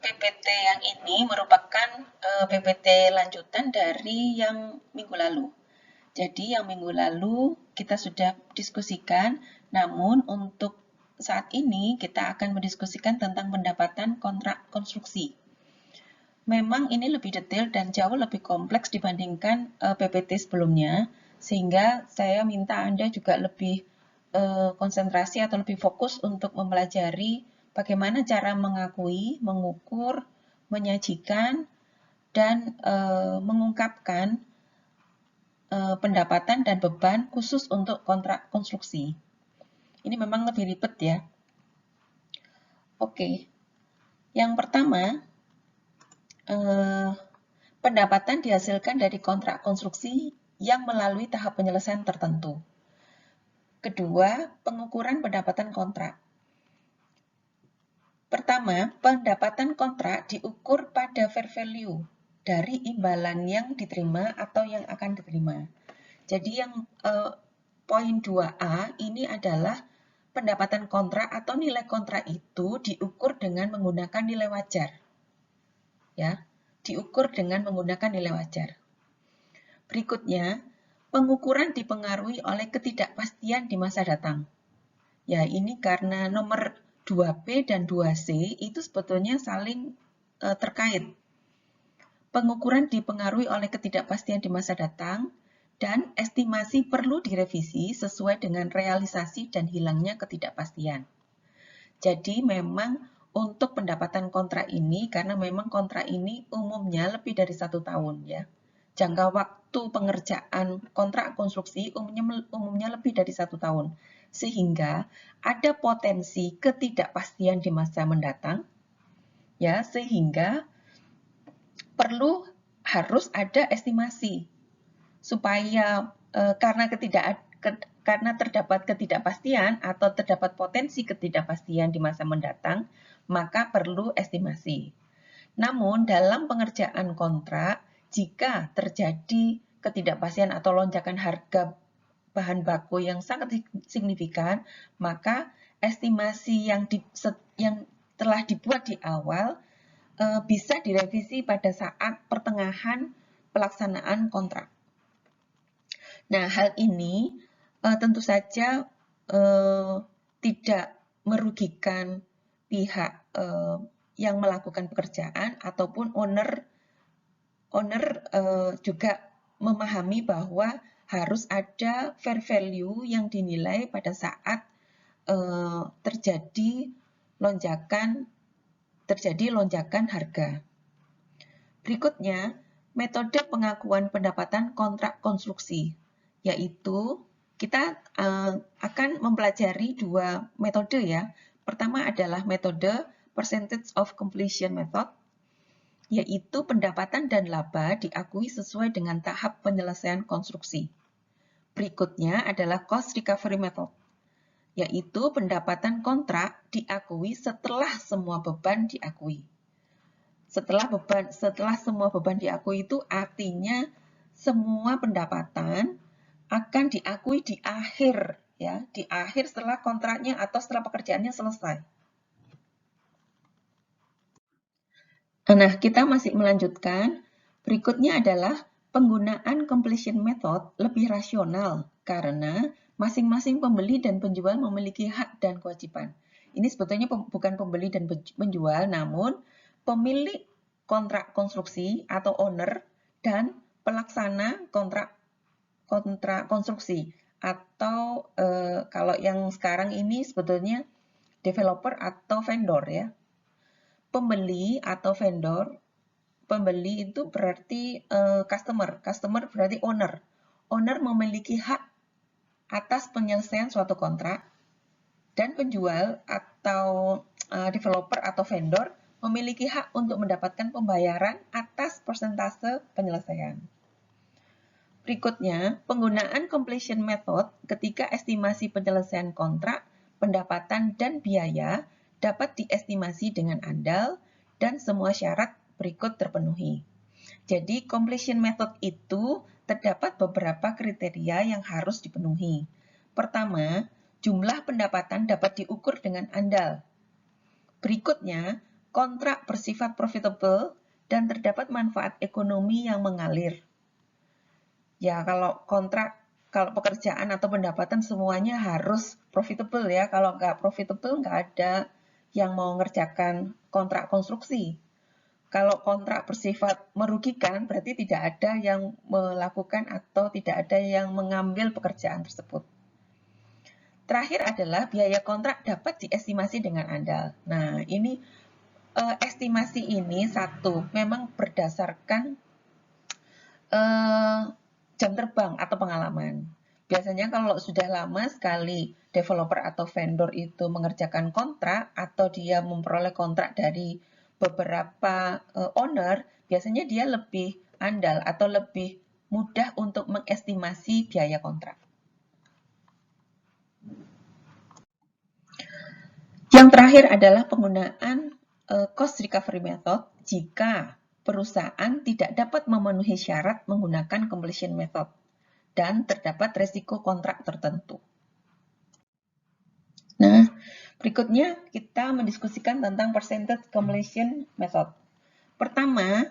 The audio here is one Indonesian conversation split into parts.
PPT yang ini merupakan PPT lanjutan dari yang minggu lalu. Jadi yang minggu lalu kita sudah diskusikan, namun untuk saat ini kita akan mendiskusikan tentang pendapatan kontrak konstruksi. Memang ini lebih detail dan jauh lebih kompleks dibandingkan PPT sebelumnya, sehingga saya minta Anda juga lebih konsentrasi atau lebih fokus untuk mempelajari bagaimana cara mengakui, mengukur, menyajikan, dan mengungkapkan pendapatan dan beban khusus untuk kontrak konstruksi. Ini memang lebih ribet ya. Oke, yang pertama, pendapatan dihasilkan dari kontrak konstruksi yang melalui tahap penyelesaian tertentu. Kedua, pengukuran pendapatan kontrak. Pertama, pendapatan kontrak diukur pada fair value dari imbalan yang diterima atau yang akan diterima. Jadi yang poin 2A ini adalah pendapatan kontrak atau nilai kontrak itu diukur dengan menggunakan nilai wajar. Ya, diukur dengan menggunakan nilai wajar. Berikutnya, pengukuran dipengaruhi oleh ketidakpastian di masa datang. Ya, ini karena nomor 2B dan 2C itu sebetulnya saling terkait. Pengukuran dipengaruhi oleh ketidakpastian di masa datang dan estimasi perlu direvisi sesuai dengan realisasi dan hilangnya ketidakpastian. Jadi memang untuk pendapatan kontrak ini, karena memang kontrak ini umumnya lebih dari 1 tahun ya. Jangka waktu pengerjaan kontrak konstruksi umumnya lebih dari 1 tahun. Sehingga ada potensi ketidakpastian di masa mendatang, ya, sehingga harus ada estimasi supaya karena terdapat ketidakpastian atau terdapat potensi ketidakpastian di masa mendatang, maka perlu estimasi. Namun dalam pengerjaan kontrak, jika terjadi ketidakpastian atau lonjakan harga bahan baku yang sangat signifikan, maka estimasi yang telah dibuat di awal bisa direvisi pada saat pertengahan pelaksanaan kontrak. Nah, hal ini tentu saja tidak merugikan pihak yang melakukan pekerjaan ataupun owner juga memahami bahwa harus ada fair value yang dinilai pada saat terjadi lonjakan harga. Berikutnya, metode pengakuan pendapatan kontrak konstruksi, yaitu kita akan mempelajari dua metode ya. Pertama adalah metode percentage of completion method, yaitu pendapatan dan laba diakui sesuai dengan tahap penyelesaian konstruksi. Berikutnya adalah cost recovery method, yaitu pendapatan kontrak diakui setelah semua beban diakui. Setelah semua beban diakui itu artinya semua pendapatan akan diakui di akhir ya, di akhir setelah kontraknya atau setelah pekerjaannya selesai. Nah, kita masih melanjutkan. Berikutnya adalah penggunaan completion method lebih rasional karena masing-masing pembeli dan penjual memiliki hak dan kewajiban. Ini sebetulnya bukan pembeli dan penjual, namun pemilik kontrak konstruksi atau owner dan pelaksana kontrak konstruksi atau kalau yang sekarang ini sebetulnya developer atau vendor ya. Pembeli atau vendor, pembeli itu berarti customer berarti owner. Owner memiliki hak atas penyelesaian suatu kontrak dan penjual atau developer atau vendor memiliki hak untuk mendapatkan pembayaran atas persentase penyelesaian. Berikutnya, penggunaan completion method ketika estimasi penyelesaian kontrak, pendapatan, dan biaya dapat diestimasi dengan andal dan semua syarat berikut terpenuhi. Jadi, completion method itu terdapat beberapa kriteria yang harus dipenuhi. Pertama, jumlah pendapatan dapat diukur dengan andal. Berikutnya, kontrak bersifat profitable, dan terdapat manfaat ekonomi yang mengalir. Ya, kalau pekerjaan atau pendapatan semuanya harus profitable ya. Kalau nggak profitable, nggak ada yang mau ngerjakan kontrak konstruksi. Kalau kontrak bersifat merugikan, berarti tidak ada yang melakukan atau tidak ada yang mengambil pekerjaan tersebut. Terakhir adalah biaya kontrak dapat diestimasi dengan andal. Nah, ini estimasi ini memang berdasarkan jam terbang atau pengalaman. Biasanya kalau sudah lama sekali developer atau vendor itu mengerjakan kontrak atau dia memperoleh kontrak dari beberapa owner, biasanya dia lebih andal atau lebih mudah untuk mengestimasi biaya kontrak. Yang terakhir adalah penggunaan cost recovery method jika perusahaan tidak dapat memenuhi syarat menggunakan completion method dan terdapat resiko kontrak tertentu. Nah, berikutnya kita mendiskusikan tentang percentage completion method. Pertama,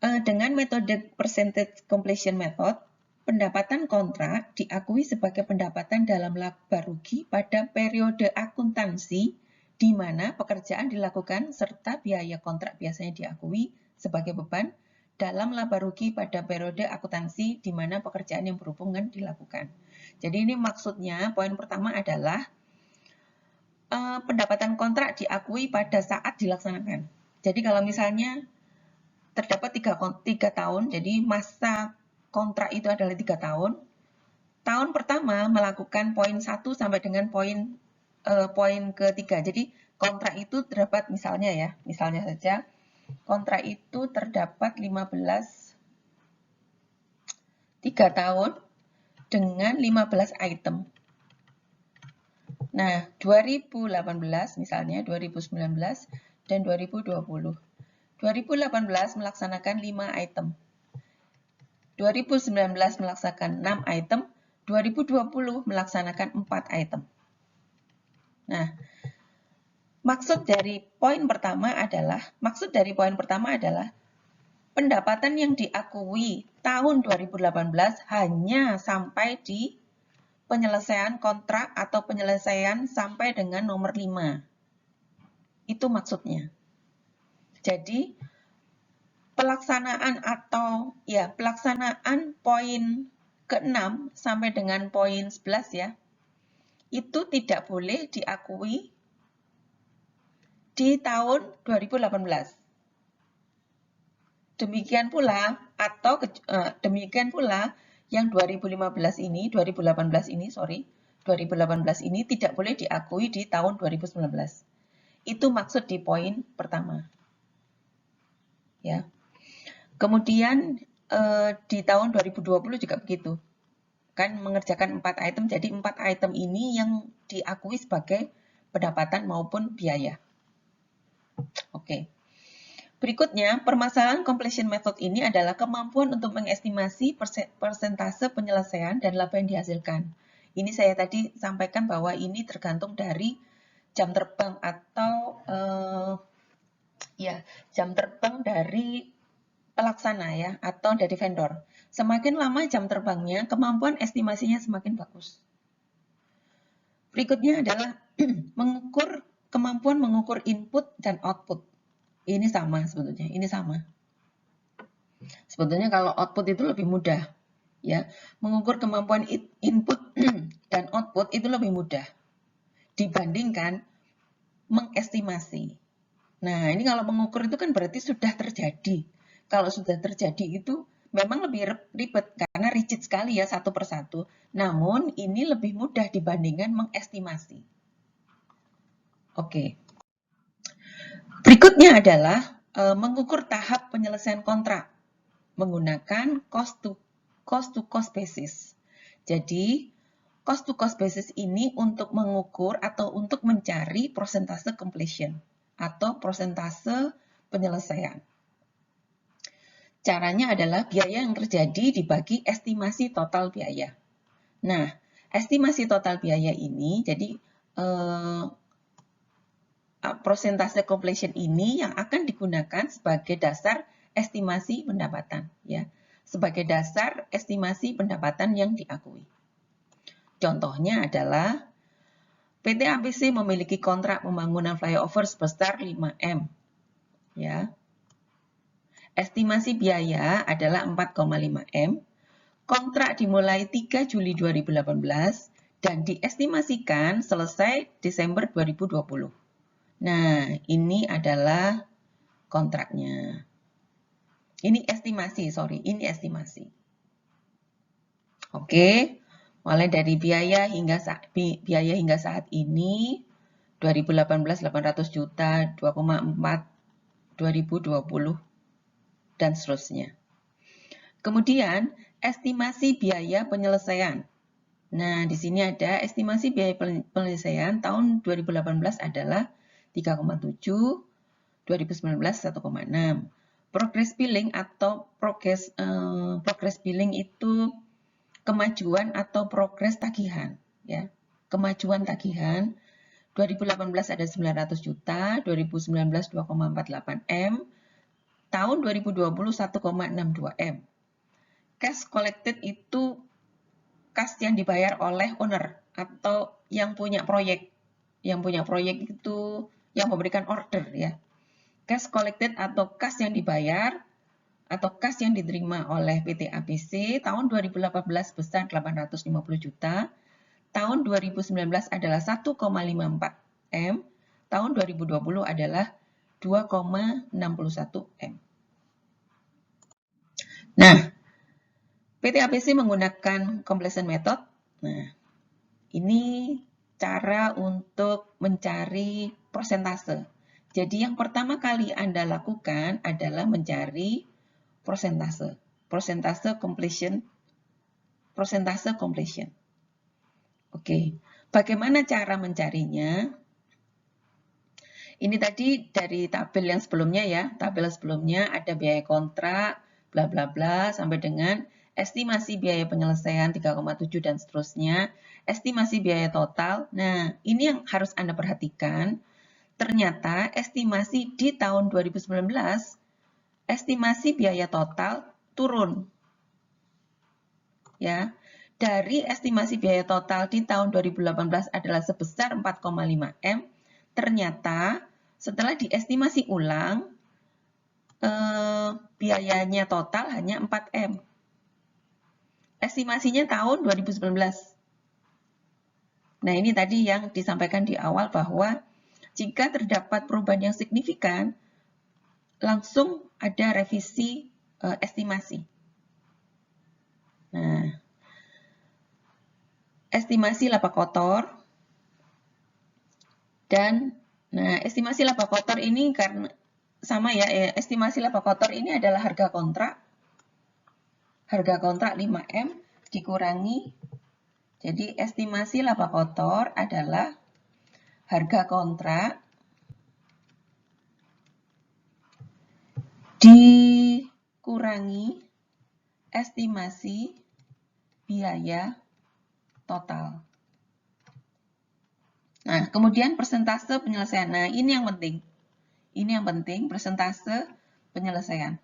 dengan metode percentage completion method, pendapatan kontrak diakui sebagai pendapatan dalam laba rugi pada periode akuntansi di mana pekerjaan dilakukan serta biaya kontrak biasanya diakui sebagai beban dalam laba rugi pada periode akuntansi di mana pekerjaan yang berhubungan dilakukan. Jadi ini maksudnya poin pertama adalah pendapatan kontrak diakui pada saat dilaksanakan. Jadi kalau misalnya terdapat 3 tahun, jadi masa kontrak itu adalah 3 tahun. Tahun pertama melakukan poin 1 sampai dengan poin ketiga. Jadi kontrak itu terdapat misalnya saja kontrak itu terdapat 3 tahun dengan 15 item. Nah, 2018 misalnya, 2019 dan 2020. 2018 melaksanakan 5 item. 2019 melaksanakan 6 item, 2020 melaksanakan 4 item. Nah, maksud dari poin pertama adalah pendapatan yang diakui tahun 2018 hanya sampai di penyelesaian kontrak atau penyelesaian sampai dengan nomor 5. Itu maksudnya. Jadi, pelaksanaan poin ke-6 sampai dengan poin 11 ya, itu tidak boleh diakui di tahun 2018. Demikian pula yang 2018 ini tidak boleh diakui di tahun 2019. Itu maksud di poin pertama. Ya. Kemudian di tahun 2020 juga begitu. Kan mengerjakan 4 item, jadi 4 item ini yang diakui sebagai pendapatan maupun biaya. Oke. Berikutnya, permasalahan completion method ini adalah kemampuan untuk mengestimasi persentase penyelesaian dan laba yang dihasilkan. Ini saya tadi sampaikan bahwa ini tergantung dari jam terbang atau jam terbang dari pelaksana ya atau dari vendor. Semakin lama jam terbangnya, kemampuan estimasinya semakin bagus. Berikutnya adalah kemampuan mengukur input dan output. Ini sama sebetulnya, Sebetulnya kalau output itu lebih mudah, ya. Mengukur kemampuan input dan output itu lebih mudah dibandingkan mengestimasi. Nah, ini kalau mengukur itu kan berarti sudah terjadi. Kalau sudah terjadi itu memang lebih ribet karena rigid sekali ya satu persatu. Namun ini lebih mudah dibandingkan mengestimasi. Oke. Berikutnya adalah mengukur tahap penyelesaian kontrak menggunakan cost to cost basis. Jadi, cost to cost basis ini untuk mengukur atau untuk mencari persentase completion atau persentase penyelesaian. Caranya adalah biaya yang terjadi dibagi estimasi total biaya. Nah, estimasi total biaya ini jadi persentase completion ini yang akan digunakan sebagai dasar estimasi pendapatan, ya, sebagai dasar estimasi pendapatan yang diakui. Contohnya adalah PT APC memiliki kontrak pembangunan flyover sebesar 5M, ya. Estimasi biaya adalah 4,5M. Kontrak dimulai 3 Juli 2018 dan diestimasikan selesai Desember 2020. Nah, ini adalah kontraknya. Ini estimasi, ini estimasi. Oke, mulai dari biaya hingga saat ini 2018 800 juta, 2,4 2020 dan seterusnya. Kemudian estimasi biaya penyelesaian. Nah, di sini ada estimasi biaya penyelesaian tahun 2018 adalah 3,7, 2019 1,6. Progress billing atau progress billing itu kemajuan atau progres tagihan, ya. Kemajuan tagihan 2018 ada 900 juta, 2019 2,48 M, tahun 2020 1,62 M. Cash collected itu kas yang dibayar oleh owner atau yang punya proyek. Yang punya proyek itu yang memberikan order, ya. Cash collected atau kas yang dibayar atau kas yang diterima oleh PT APC tahun 2018 sebesar 850 juta, tahun 2019 adalah 1,54 M, tahun 2020 adalah 2,61 M. Nah, PT APC menggunakan completion method. Nah, ini cara untuk mencari persentase. Jadi yang pertama kali Anda lakukan adalah mencari persentase. Persentase completion. Oke, bagaimana cara mencarinya? Ini tadi dari tabel yang sebelumnya, ya. Tabel sebelumnya ada biaya kontrak, bla bla bla, sampai dengan estimasi biaya penyelesaian 3,7 dan seterusnya, estimasi biaya total. Nah, ini yang harus Anda perhatikan. Ternyata estimasi di tahun 2019, estimasi biaya total turun. Ya, dari estimasi biaya total di tahun 2018 adalah sebesar 4,5 M. Ternyata setelah diestimasi ulang, biayanya total hanya 4 M. Estimasinya tahun 2019. Nah, ini tadi yang disampaikan di awal bahwa jika terdapat perubahan yang signifikan, langsung ada revisi estimasi. Nah, estimasi laba kotor dan estimasi laba kotor ini karena sama, ya, estimasi laba kotor ini adalah harga kontrak 5M dikurangi, jadi estimasi laba kotor adalah harga kontrak dikurangi estimasi biaya total. Nah, kemudian persentase penyelesaian. Nah, ini yang penting. Ini yang penting, persentase penyelesaian.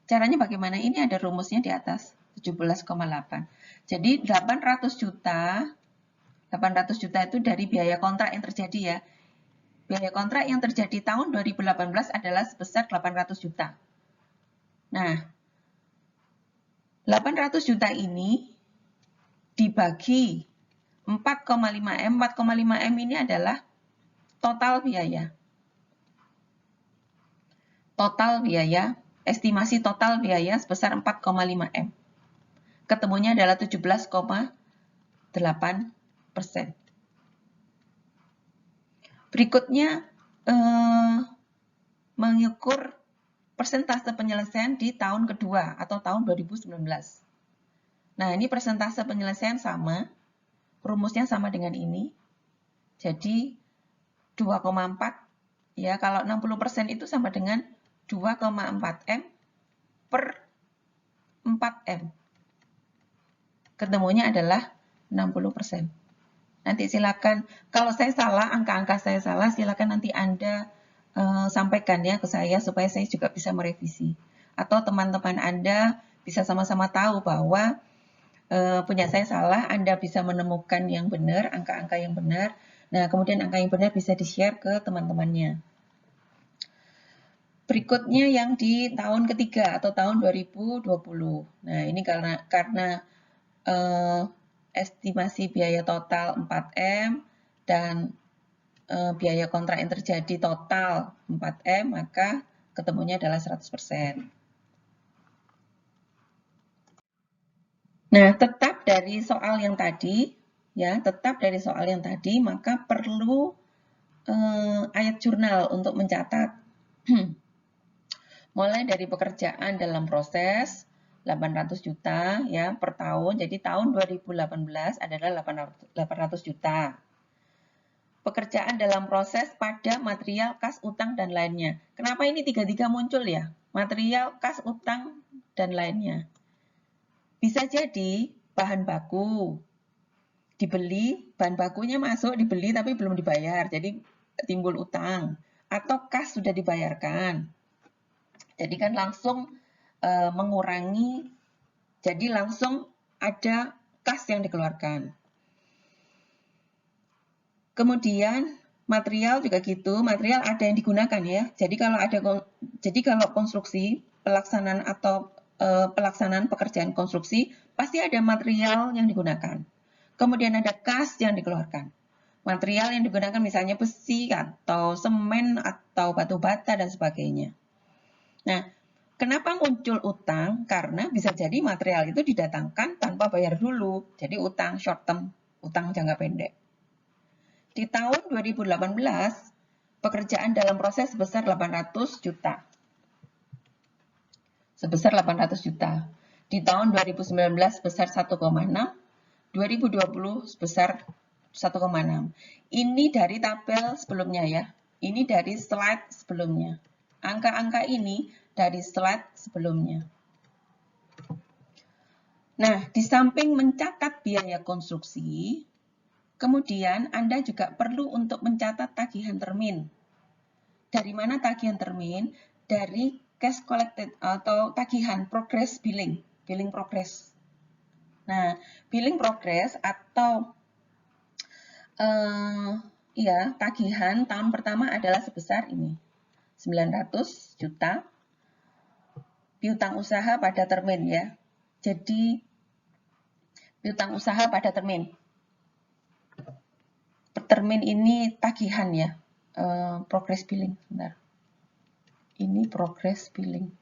Caranya bagaimana? Ini ada rumusnya di atas, 17,8. Jadi 800 juta itu dari biaya kontrak yang terjadi, ya. Biaya kontrak yang terjadi tahun 2018 adalah sebesar 800 juta. Nah, 800 juta ini dibagi 4,5 M. 4,5 M ini adalah total biaya. Total biaya, estimasi total biaya sebesar 4,5 M. Ketemunya adalah 17,8%. Berikutnya, mengukur persentase penyelesaian di tahun kedua atau tahun 2019. Nah, ini persentase penyelesaian sama, rumusnya sama dengan ini. Jadi 2,4, ya, kalau 60% itu sama dengan 2,4 M per 4 M. Ketemunya adalah 60%. Nanti silakan, kalau saya salah, angka-angka saya salah, silakan nanti Anda sampaikan ya ke saya supaya saya juga bisa merevisi. Atau teman-teman Anda bisa sama-sama tahu bahwa punya saya salah, Anda bisa menemukan yang benar, angka-angka yang benar. Nah, kemudian angka yang benar bisa di-share ke teman-temannya. Berikutnya yang di tahun ketiga atau tahun 2020. Nah, ini karena estimasi biaya total 4M dan biaya kontrak yang terjadi total 4M, maka ketemunya adalah 100%. Nah, tetap dari soal yang tadi, ya, maka perlu ayat jurnal untuk mencatat. Mulai dari pekerjaan dalam proses 800 juta ya per tahun. Jadi tahun 2018 adalah 800 juta. Pekerjaan dalam proses pada material, kas, utang, dan lainnya. Kenapa ini tiga-tiga muncul ya? Material, kas, utang, dan lainnya. Bisa jadi bahan baku dibeli, bahan bakunya masuk, dibeli tapi belum dibayar, jadi timbul utang. Atau kas sudah dibayarkan. Jadi kan langsung mengurangi, jadi langsung ada kas yang dikeluarkan. Kemudian material juga gitu, material ada yang digunakan ya. Jadi kalau konstruksi pelaksanaan atau pelaksanaan pekerjaan konstruksi pasti ada material yang digunakan. Kemudian ada kas yang dikeluarkan. Material yang digunakan misalnya besi atau semen atau batu bata dan sebagainya. Nah, kenapa muncul utang? Karena bisa jadi material itu didatangkan tanpa bayar dulu. Jadi utang short term, utang jangka pendek. Di tahun 2018, pekerjaan dalam proses sebesar 800 juta. Sebesar 800 juta. Di tahun 2019 sebesar 1,6, 2020 sebesar 1,6. Ini dari tabel sebelumnya ya. Ini dari slide sebelumnya. Angka-angka ini dari slide sebelumnya. Nah, di samping mencatat biaya konstruksi, kemudian Anda juga perlu untuk mencatat tagihan termin. Dari mana tagihan termin? Dari cash collected atau tagihan progress billing, billing progress. Nah, billing progress atau tagihan tahun pertama adalah sebesar ini, 900 juta. Piutang usaha pada termin ya. Jadi piutang usaha pada termin. Termin ini tagihan ya, progress billing. Bentar. Ini progress billing.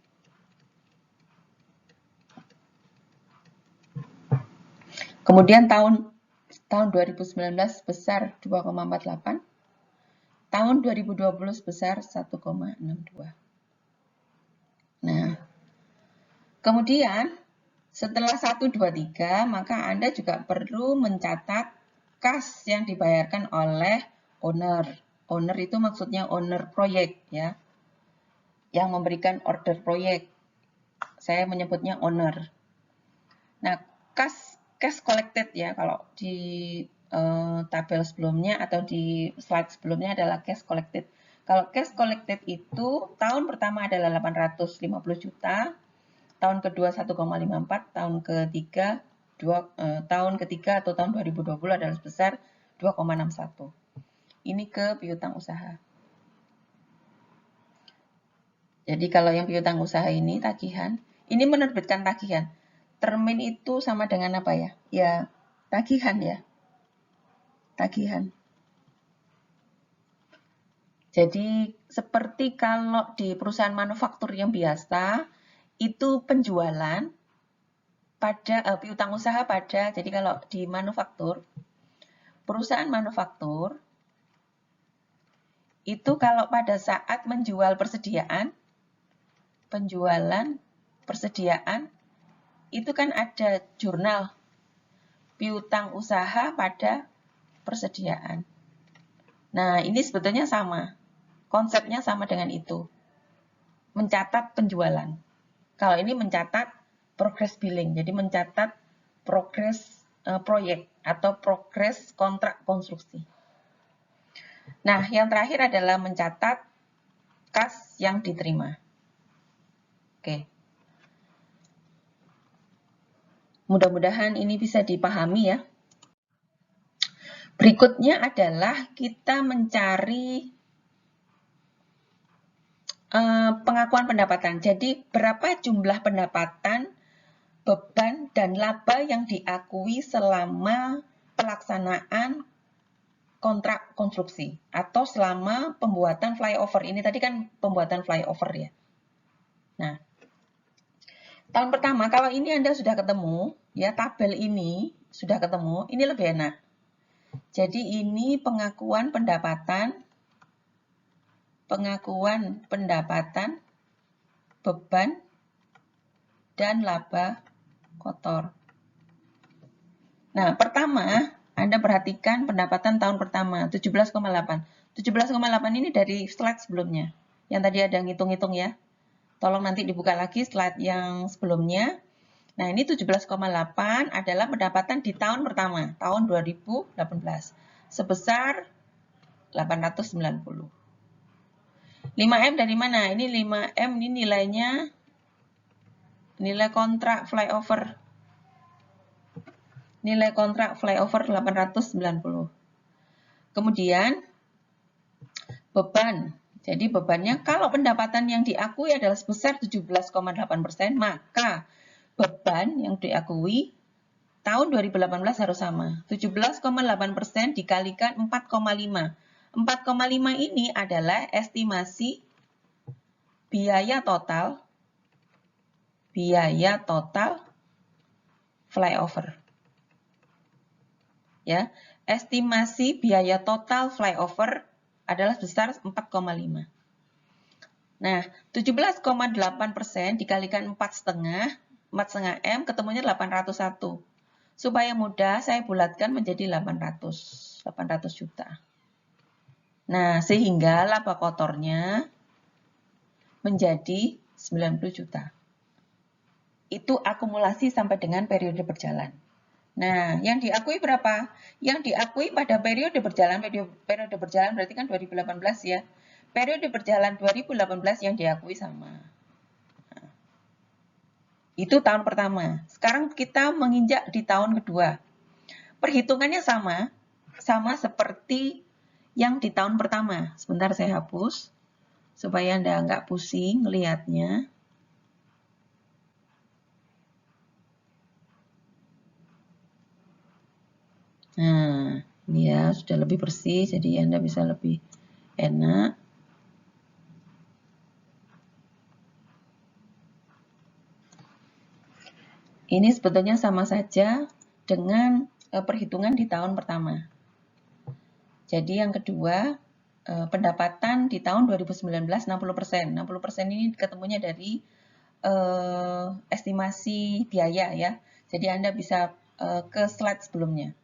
Kemudian tahun 2019 sebesar 2,48. Tahun 2020 sebesar 1,62. Nah, kemudian setelah 1, 2, 3, maka Anda juga perlu mencatat kas yang dibayarkan oleh owner. Owner itu maksudnya owner proyek ya, yang memberikan order proyek. Saya menyebutnya owner. Nah, cash collected ya, kalau di tabel sebelumnya atau di slide sebelumnya adalah cash collected. Kalau cash collected itu tahun pertama adalah 850 juta, tahun kedua 1,54, tahun ketiga tahun ketiga atau tahun 2020 adalah sebesar 2,61. Ini ke piutang usaha. Jadi kalau yang piutang usaha ini tagihan, ini menerbitkan tagihan. Termin itu sama dengan apa ya? Ya, tagihan ya. Tagihan. Jadi seperti kalau di perusahaan manufaktur yang biasa, itu penjualan pada piutang usaha pada, jadi kalau di manufaktur, perusahaan manufaktur, itu kalau pada saat menjual persediaan, penjualan persediaan, itu kan ada jurnal piutang usaha pada persediaan. Nah, ini sebetulnya sama. Konsepnya sama dengan itu. Mencatat penjualan. Kalau ini mencatat progress billing, jadi mencatat progress proyek. atau progres kontrak konstruksi. Nah, yang terakhir adalah mencatat kas yang diterima. Oke. Mudah-mudahan ini bisa dipahami ya. Berikutnya adalah kita mencari pengakuan pendapatan. Jadi, berapa jumlah pendapatan, beban, dan laba yang diakui selama pelaksanaan kontrak konstruksi atau selama pembuatan flyover. Ini tadi kan pembuatan flyover ya. Nah, tahun pertama, kalau ini Anda sudah ketemu, ya tabel ini sudah ketemu, ini lebih enak. Jadi ini pengakuan pendapatan, beban, dan laba kotor. Nah, pertama, Anda perhatikan pendapatan tahun pertama, 17,8. 17,8 ini dari slide sebelumnya. Yang tadi ada ngitung-ngitung ya. Tolong nanti dibuka lagi slide yang sebelumnya. Nah, ini 17,8 adalah pendapatan di tahun pertama, tahun 2018. Sebesar 890. 5M dari mana? Ini 5M ini nilainya nilai kontrak flyover. Nilai kontrak flyover 890. Kemudian beban. Jadi bebannya kalau pendapatan yang diakui adalah sebesar 17,8%, maka beban yang diakui tahun 2018 harus sama. 17,8% dikalikan 4,5. 4,5 ini adalah estimasi biaya total flyover. Ya, estimasi biaya total flyover adalah sebesar 4,5. Nah, 17,8% dikalikan 4,5 M ketemunya 801. Supaya mudah saya bulatkan menjadi 800 juta. Nah, sehingga laba kotornya menjadi 90 juta. Itu akumulasi sampai dengan periode berjalan. Nah, yang diakui berapa? Yang diakui pada periode berjalan berarti kan 2018 ya. Periode berjalan 2018 yang diakui sama. Nah, itu tahun pertama. Sekarang kita menginjak di tahun kedua. Perhitungannya sama seperti yang di tahun pertama. Sebentar saya hapus, supaya Anda nggak pusing lihatnya. Nah, ini ya sudah lebih bersih, jadi Anda bisa lebih enak. Ini sebetulnya sama saja dengan perhitungan di tahun pertama. Jadi yang kedua, pendapatan di tahun 2019 60%. 60% ini ketemunya dari estimasi biaya ya. Jadi Anda bisa ke slide sebelumnya.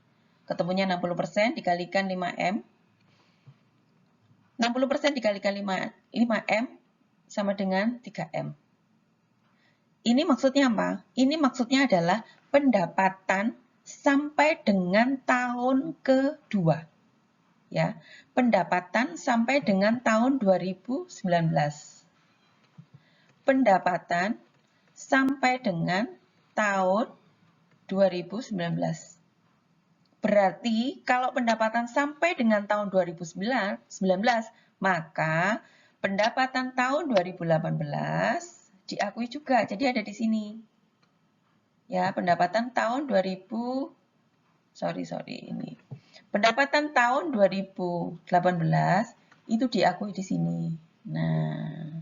Ketemunya 60% dikalikan 5M. 60% dikalikan 5M sama dengan 3M. Ini maksudnya apa? Ini maksudnya adalah pendapatan sampai dengan tahun kedua. Ya, pendapatan sampai dengan tahun 2019. Pendapatan sampai dengan tahun 2019. Berarti kalau pendapatan sampai dengan tahun 2019, maka pendapatan tahun 2018 diakui juga. Jadi ada di sini. Ya, pendapatan tahun 2000 ini. Pendapatan tahun 2018 itu diakui di sini. Nah,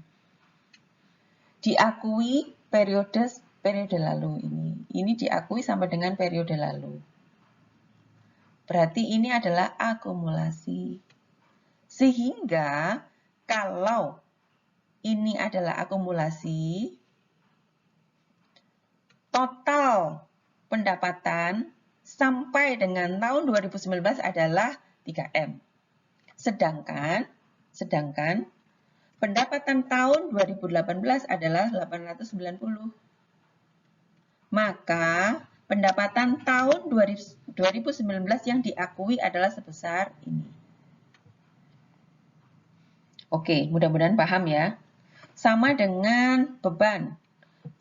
diakui periode lalu ini. Ini diakui sampai dengan periode lalu. Berarti ini adalah akumulasi. Sehingga kalau ini adalah akumulasi, total pendapatan sampai dengan tahun 2019 adalah 3M. Sedangkan pendapatan tahun 2018 adalah 890. Maka pendapatan tahun 2019 2019 yang diakui adalah sebesar ini. Oke, mudah-mudahan paham ya. Sama dengan beban.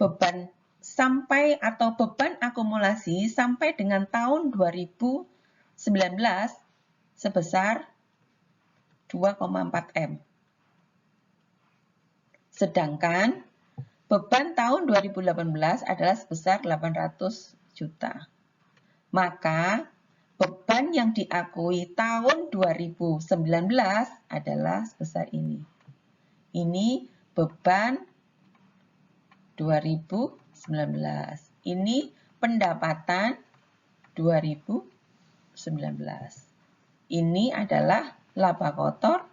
Beban sampai atau beban akumulasi sampai dengan tahun 2019 sebesar 2,4 M. Sedangkan beban tahun 2018 adalah sebesar 800 juta. Maka beban yang diakui tahun 2019 adalah sebesar ini. Ini beban 2019. Ini pendapatan 2019. Ini adalah laba kotor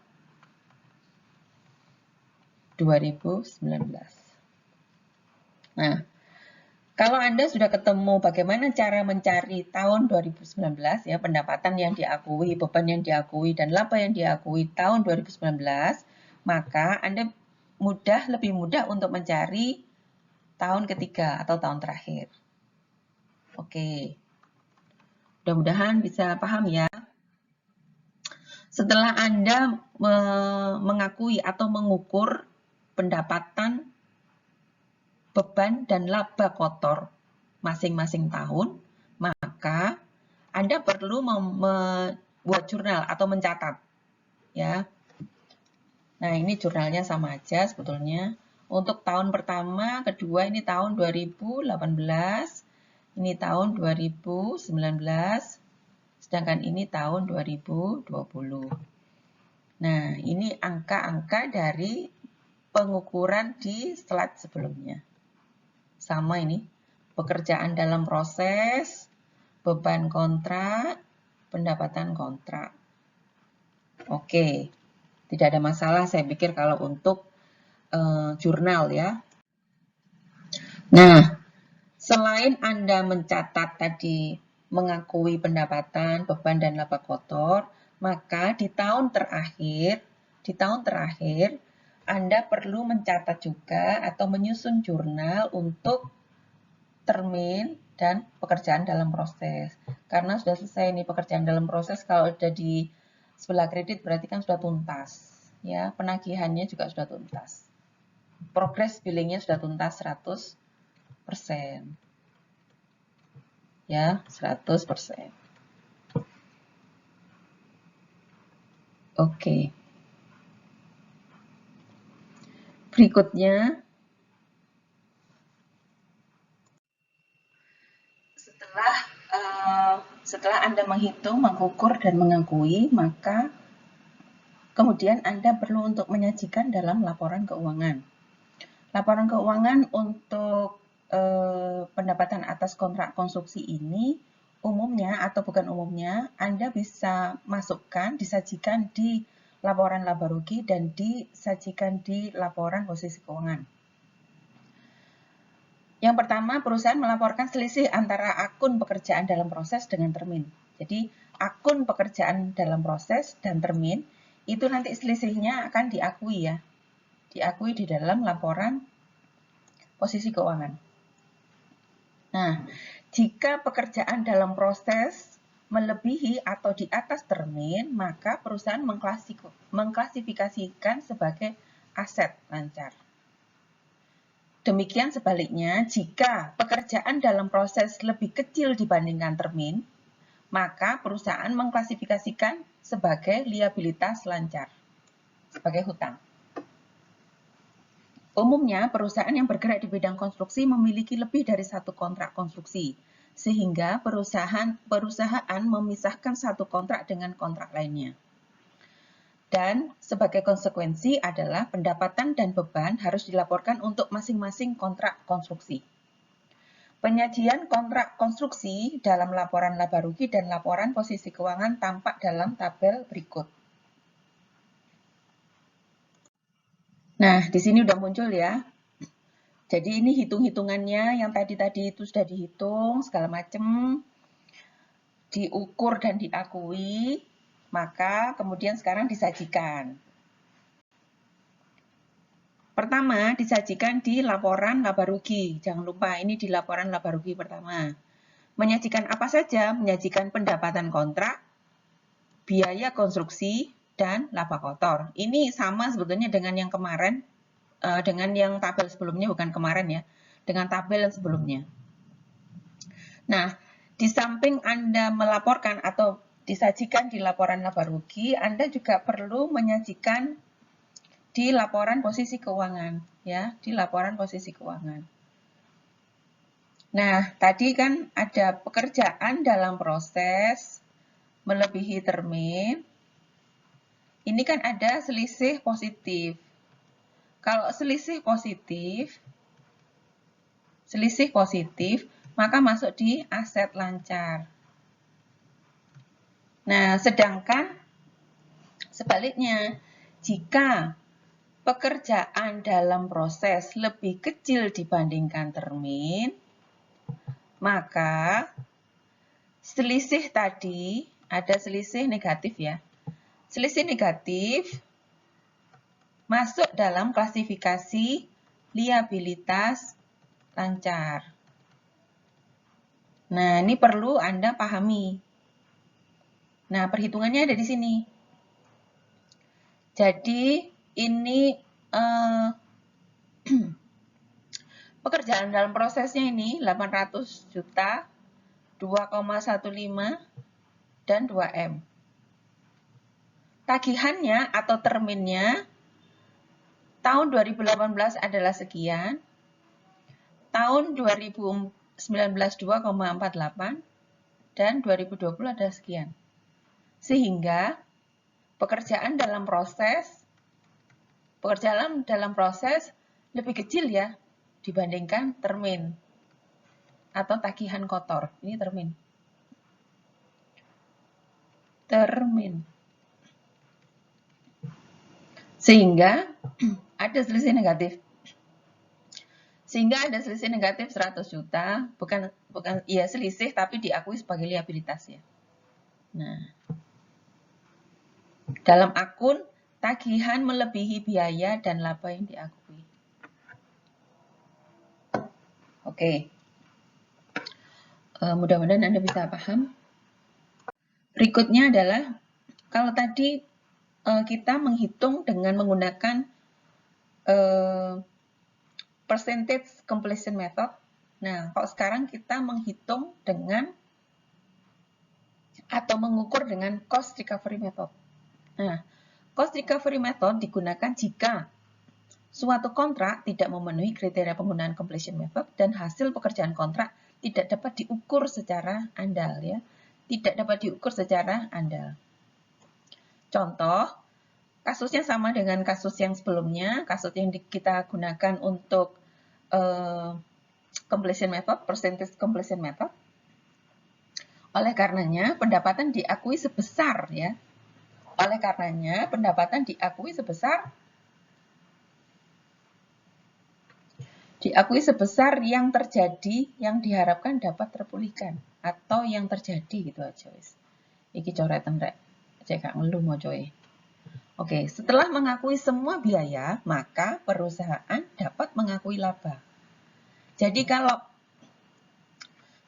2019. Nah, kalau Anda sudah ketemu bagaimana cara mencari tahun 2019, ya, pendapatan yang diakui, beban yang diakui, dan laba yang diakui tahun 2019, maka Anda lebih mudah untuk mencari tahun ketiga atau tahun terakhir. Oke, mudah-mudahan bisa paham ya. Setelah Anda mengakui atau mengukur pendapatan, beban, dan laba kotor masing-masing tahun, maka Anda perlu membuat jurnal atau mencatat. Ya. Nah, ini jurnalnya sama aja sebetulnya. Untuk tahun pertama, kedua ini tahun 2018, ini tahun 2019, sedangkan ini tahun 2020. Nah, ini angka-angka dari pengukuran di slide sebelumnya. Sama ini, pekerjaan dalam proses, beban kontrak, pendapatan kontrak. Oke, tidak ada masalah saya pikir kalau untuk jurnal ya. Nah, selain Anda mencatat tadi mengakui pendapatan, beban, dan laba kotor, maka di tahun terakhir Anda perlu mencatat juga atau menyusun jurnal untuk termin dan pekerjaan dalam proses. Karena sudah selesai nih pekerjaan dalam proses, kalau sudah di sebelah kredit berarti kan sudah tuntas. Ya, penagihannya juga sudah tuntas. Progres billingnya sudah tuntas 100%. Ya, 100%. Oke. Berikutnya, setelah Anda menghitung, mengukur, dan mengakui, maka kemudian Anda perlu untuk menyajikan dalam laporan keuangan. Laporan keuangan untuk pendapatan atas kontrak konstruksi ini umumnya atau bukan umumnya, Anda bisa masukkan, disajikan di laporan laba rugi dan disajikan di laporan posisi keuangan. Yang pertama, perusahaan melaporkan selisih antara akun pekerjaan dalam proses dengan termin. Jadi, akun pekerjaan dalam proses dan termin, itu nanti selisihnya akan diakui ya. Diakui di dalam laporan posisi keuangan. Nah, jika pekerjaan dalam proses melebihi atau di atas termin, maka perusahaan mengklasifikasikan sebagai aset lancar. Demikian sebaliknya, jika pekerjaan dalam proses lebih kecil dibandingkan termin, maka perusahaan mengklasifikasikan sebagai liabilitas lancar, sebagai hutang. Umumnya, perusahaan yang bergerak di bidang konstruksi memiliki lebih dari satu kontrak konstruksi, sehingga perusahaan memisahkan satu kontrak dengan kontrak lainnya. Dan sebagai konsekuensi adalah pendapatan dan beban harus dilaporkan untuk masing-masing kontrak konstruksi. Penyajian kontrak konstruksi dalam laporan laba rugi dan laporan posisi keuangan tampak dalam tabel berikut. Nah, di sini udah muncul ya. Jadi ini hitung-hitungannya yang tadi-tadi itu sudah dihitung, segala macam, diukur dan diakui, maka kemudian sekarang disajikan. Pertama, disajikan di laporan laba rugi. Jangan lupa, ini di laporan laba rugi pertama. Menyajikan apa saja? Menyajikan pendapatan kontrak, biaya konstruksi, dan laba kotor. Ini sama sebetulnya dengan yang kemarin, dengan yang tabel sebelumnya, bukan kemarin ya, dengan tabel yang sebelumnya. Nah, di samping Anda melaporkan atau disajikan di laporan laba rugi, Anda juga perlu menyajikan di laporan posisi keuangan, ya, di laporan posisi keuangan. Nah, tadi kan ada pekerjaan dalam proses melebihi termin. Ini kan ada selisih positif. Kalau selisih positif, maka masuk di aset lancar. Nah, sedangkan sebaliknya, jika pekerjaan dalam proses lebih kecil dibandingkan termin, maka selisih tadi, ada selisih negatif ya. Selisih negatif masuk dalam klasifikasi liabilitas lancar. Nah, ini perlu Anda pahami. Nah, perhitungannya ada di sini. Jadi, ini pekerjaan dalam prosesnya ini 800 juta, 2,15, dan 2M. Tagihannya atau terminnya tahun 2018 adalah sekian, tahun 2019 2,48, dan 2020 adalah sekian. Sehingga pekerjaan dalam proses lebih kecil ya dibandingkan termin atau tagihan kotor. Ini termin. Sehingga ada selisih negatif. 100 juta, bukan ya selisih tapi diakui sebagai liabilitas ya. Nah, dalam akun tagihan melebihi biaya dan laba yang diakui. Oke. Mudah-mudahan Anda bisa paham. Berikutnya adalah kalau tadi kita menghitung dengan menggunakan percentage completion method. Nah, kalau sekarang kita menghitung dengan atau mengukur dengan cost recovery method. Nah, cost recovery method digunakan jika suatu kontrak tidak memenuhi kriteria penggunaan completion method dan hasil pekerjaan kontrak tidak dapat diukur secara andal ya. Tidak dapat diukur secara andal. Contoh, kasusnya sama dengan kasus yang sebelumnya, kasus yang kita gunakan untuk completion method, percentage completion method. Oleh karenanya, pendapatan diakui sebesar ya. Oleh karenanya, pendapatan diakui sebesar yang terjadi, yang diharapkan dapat terpulihkan atau yang terjadi gitu aja wis. Iki coretan rek. Cek ngeluh mau coy. Oke, setelah mengakui semua biaya, maka perusahaan dapat mengakui laba. Jadi kalau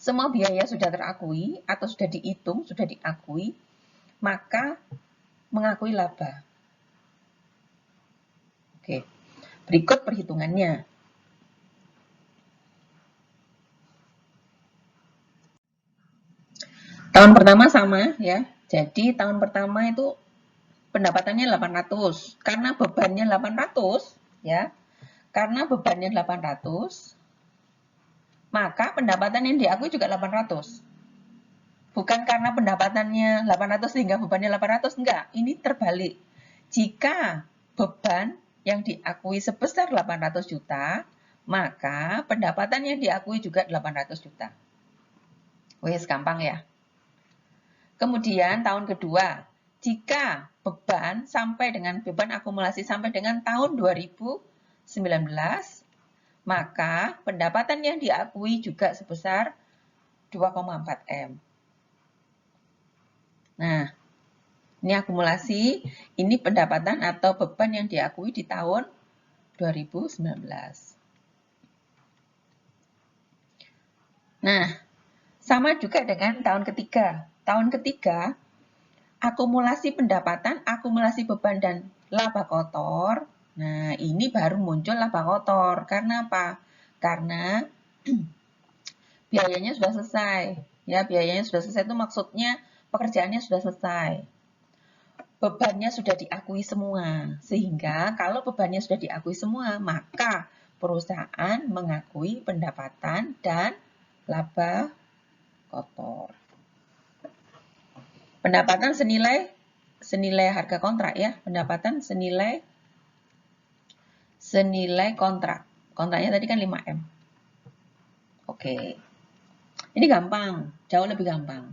semua biaya sudah terakui atau sudah dihitung, sudah diakui, maka mengakui laba. Oke, berikut perhitungannya. Tahun pertama sama ya. Jadi tahun pertama itu pendapatannya 800. Karena bebannya 800 ya. Karena bebannya 800, maka pendapatan yang diakui juga 800. Bukan karena pendapatannya 800 sehingga bebannya 800, enggak. Ini terbalik. Jika beban yang diakui sebesar 800 juta, maka pendapatan yang diakui juga 800 juta. Wes gampang ya. Kemudian tahun kedua, jika beban akumulasi sampai dengan tahun 2019, maka pendapatan yang diakui juga sebesar 2,4 M. Nah, ini akumulasi, ini pendapatan atau beban yang diakui di tahun 2019. Nah, Sama juga dengan tahun ketiga. Tahun ketiga, akumulasi pendapatan, akumulasi beban, dan laba kotor. Nah, ini baru muncul laba kotor. Karena apa? Karena biayanya sudah selesai. Ya, biayanya sudah selesai itu maksudnya pekerjaannya sudah selesai. Bebannya sudah diakui semua. Sehingga kalau bebannya sudah diakui semua, maka perusahaan mengakui pendapatan dan laba kotor. Pendapatan senilai harga kontrak ya. Pendapatan senilai kontrak. Kontraknya tadi kan 5M. Oke. Ini gampang, jauh lebih gampang.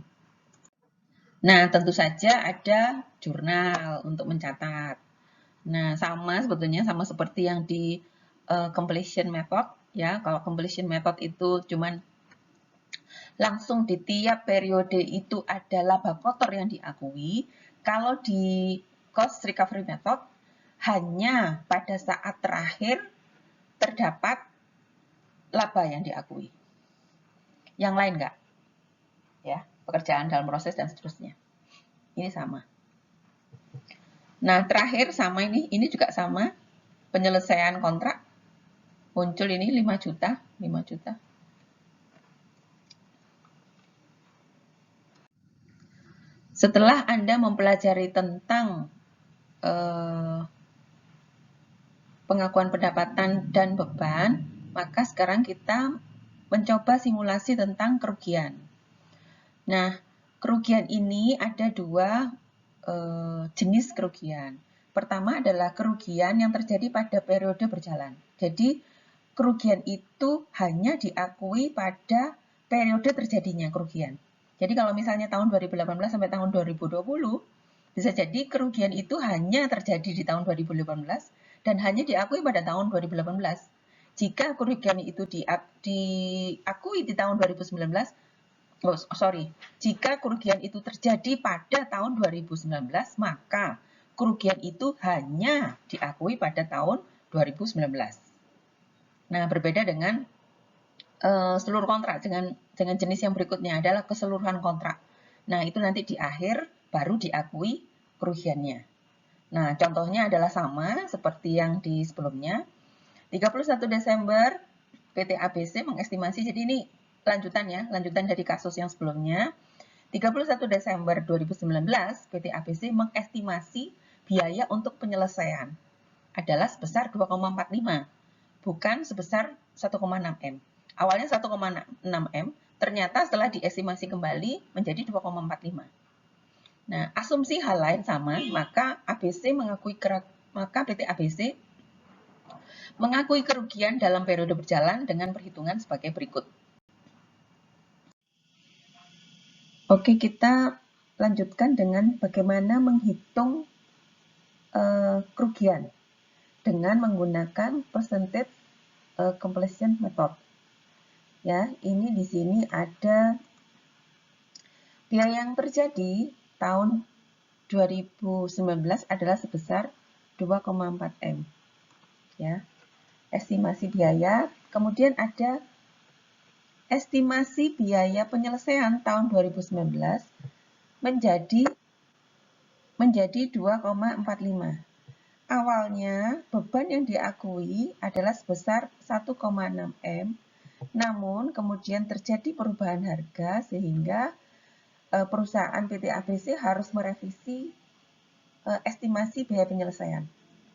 Nah, tentu saja ada jurnal untuk mencatat. Nah, sama sebetulnya sama seperti yang di completion method ya. Kalau completion method itu cuman langsung di tiap periode itu ada laba kotor yang diakui. Kalau di cost recovery method hanya pada saat terakhir terdapat laba yang diakui. Yang lain enggak. Ya, pekerjaan dalam proses dan seterusnya. Ini sama. Nah, terakhir sama ini juga sama. Penyelesaian kontrak muncul ini 5 juta. Setelah Anda mempelajari tentang pengakuan pendapatan dan beban, maka sekarang kita mencoba simulasi tentang kerugian. Nah, kerugian ini ada dua jenis kerugian. Pertama adalah kerugian yang terjadi pada periode berjalan. Jadi, kerugian itu hanya diakui pada periode terjadinya kerugian. Jadi, kalau misalnya tahun 2018 sampai tahun 2020, bisa jadi kerugian itu hanya terjadi di tahun 2018 dan hanya diakui pada tahun 2018. Jika kerugian itu diakui di tahun 2019, jika kerugian itu terjadi pada tahun 2019, maka kerugian itu hanya diakui pada tahun 2019. Nah, berbeda dengan seluruh kontrak, dengan jenis yang berikutnya adalah keseluruhan kontrak. Nah, itu nanti di akhir baru diakui kerugiannya. Nah, contohnya adalah sama seperti yang di sebelumnya. 31 Desember PT ABC mengestimasi, jadi ini lanjutan dari kasus yang sebelumnya. 31 Desember 2019, PT ABC mengestimasi biaya untuk penyelesaian adalah sebesar 2,45, bukan sebesar 1,6 M. Awalnya 1,6 M, ternyata setelah diestimasi kembali menjadi 2,45. Nah, asumsi hal lain sama, maka PT ABC mengakui kerugian dalam periode berjalan dengan perhitungan sebagai berikut. Oke, kita lanjutkan dengan bagaimana menghitung kerugian dengan menggunakan percentage completion method. Ya, ini di sini ada biaya yang terjadi tahun 2019 adalah sebesar 2,4 M. Ya, estimasi biaya. Kemudian ada estimasi biaya penyelesaian tahun 2019 menjadi 2,45. Awalnya, beban yang diakui adalah sebesar 1,6 M, namun kemudian terjadi perubahan harga sehingga perusahaan PT ABC harus merevisi estimasi biaya penyelesaian.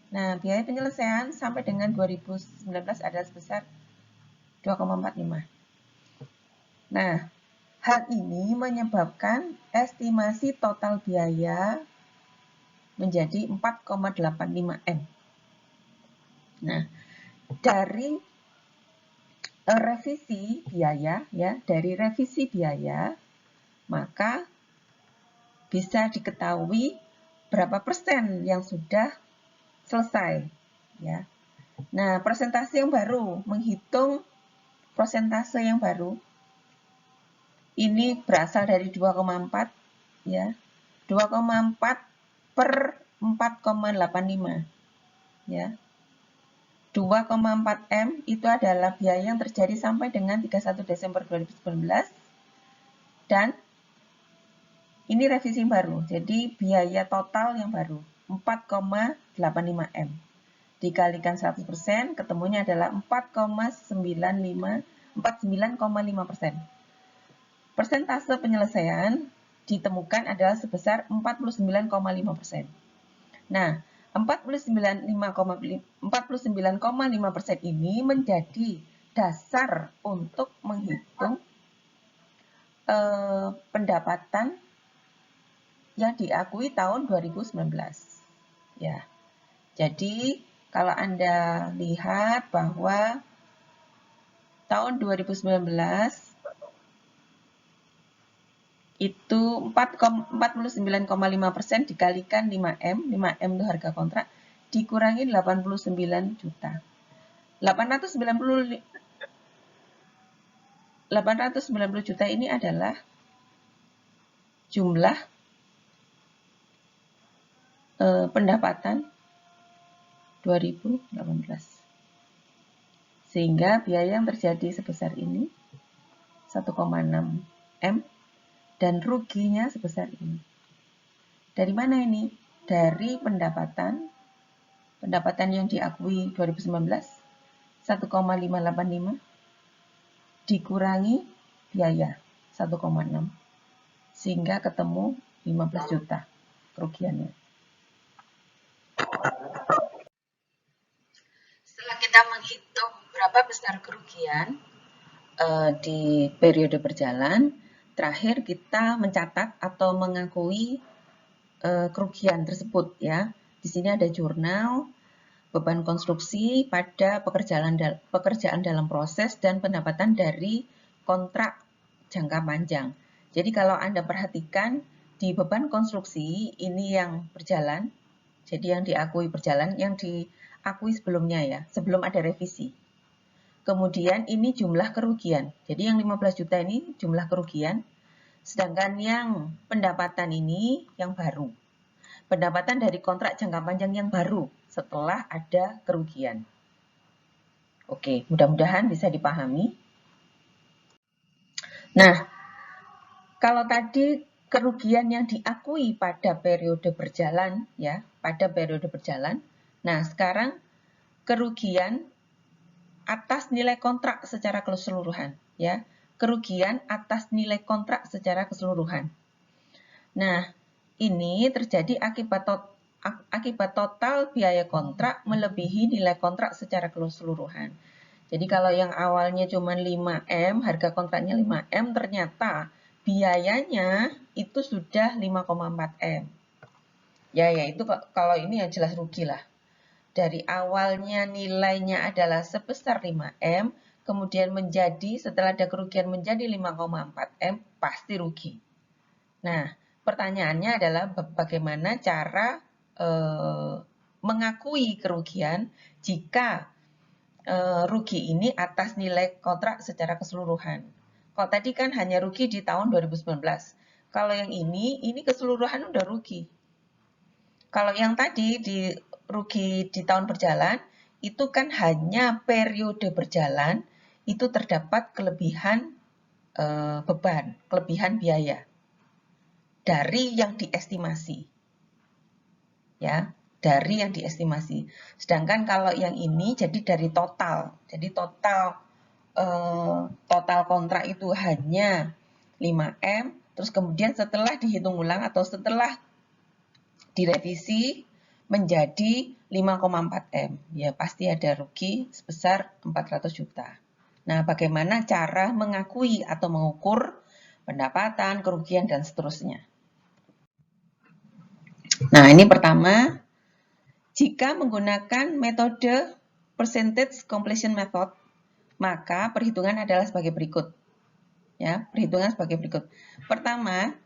Nah, biaya penyelesaian sampai dengan 2019 adalah sebesar 2,45. Nah, hal ini menyebabkan estimasi total biaya menjadi 4,85 M. Nah, dari revisi biaya, maka bisa diketahui berapa persen yang sudah selesai, ya. Nah, persentase yang baru, menghitung persentase yang baru, ini berasal dari 2,4, ya. 2,4 per 4,85, ya. 2,4 M itu adalah biaya yang terjadi sampai dengan 31 Desember 2019. Dan ini revisi baru, jadi biaya total yang baru 4,85 M. Dikalikan 100%, ketemunya adalah 49,5%. Persentase penyelesaian ditemukan adalah sebesar 49,5%. Nah, 49,5% ini menjadi dasar untuk menghitung pendapatan yang diakui tahun 2019. Ya. Jadi, kalau Anda lihat bahwa tahun 2019 itu 49,5% dikalikan 5M, 5M itu harga kontrak, dikurangi 89 juta. 890 juta ini adalah jumlah pendapatan 2018. Sehingga biaya yang terjadi sebesar ini 1,6 M dan ruginya sebesar ini. Dari mana ini? Dari pendapatan yang diakui 2019 1,585 dikurangi biaya 1,6 sehingga ketemu 15 juta kerugiannya. Setelah kita menghitung berapa besar kerugian di periode berjalan, terakhir kita mencatat atau mengakui kerugian tersebut ya. Di sini ada jurnal, beban konstruksi pada pekerjaan dalam proses dan pendapatan dari kontrak jangka panjang. Jadi kalau Anda perhatikan di beban konstruksi ini yang berjalan, jadi yang diakui berjalan, yang diakui sebelumnya ya, sebelum ada revisi. Kemudian ini jumlah kerugian. Jadi yang 15 juta ini jumlah kerugian. Sedangkan yang pendapatan ini yang baru. Pendapatan dari kontrak jangka panjang yang baru setelah ada kerugian. Oke, mudah-mudahan bisa dipahami. Nah, kalau tadi kerugian yang diakui pada periode berjalan ya, pada periode berjalan. Nah, sekarang kerugian atas nilai kontrak secara keseluruhan ya. Kerugian atas nilai kontrak secara keseluruhan. Nah, ini terjadi akibat total biaya kontrak melebihi nilai kontrak secara keseluruhan. Jadi kalau yang awalnya cuma 5M, harga kontraknya 5M, ternyata biayanya itu sudah 5,4M. Ya, itu kalau ini yang jelas rugi lah. Dari awalnya nilainya adalah sebesar 5M, kemudian setelah ada kerugian menjadi 5,4M, pasti rugi. Nah, pertanyaannya adalah bagaimana cara mengakui kerugian jika rugi ini atas nilai kontrak secara keseluruhan. Kalau tadi kan hanya rugi di tahun 2019. Kalau yang ini keseluruhan udah rugi. Kalau yang tadi rugi di tahun berjalan, itu kan hanya periode berjalan, itu terdapat kelebihan beban, kelebihan biaya dari yang diestimasi. Ya, dari yang diestimasi. Sedangkan kalau yang ini jadi dari total. Jadi total kontrak itu hanya 5M, terus kemudian setelah dihitung ulang atau setelah direvisi menjadi 5,4M. Ya, pasti ada rugi sebesar 400 juta. Nah, bagaimana cara mengakui atau mengukur pendapatan, kerugian, dan seterusnya. Nah, ini pertama, jika menggunakan metode percentage completion method, maka perhitungan adalah sebagai berikut. Ya, perhitungan sebagai berikut. Pertama,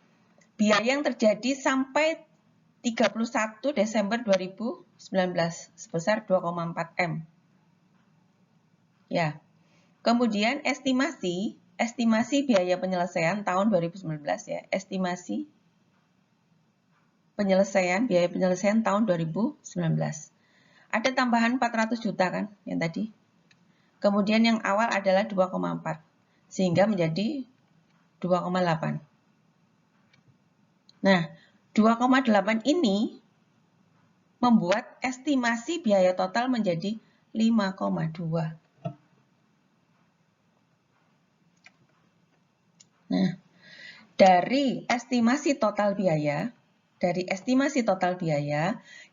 biaya yang terjadi sampai 31 Desember 2019 sebesar 2,4M. Ya. Kemudian estimasi biaya penyelesaian tahun 2019 ya. Estimasi biaya penyelesaian tahun 2019. Ada tambahan 400 juta kan yang tadi. Kemudian yang awal adalah 2,4 sehingga menjadi 2,8. Nah, 2,8 ini membuat estimasi biaya total menjadi 5,2. Nah, dari estimasi total biaya,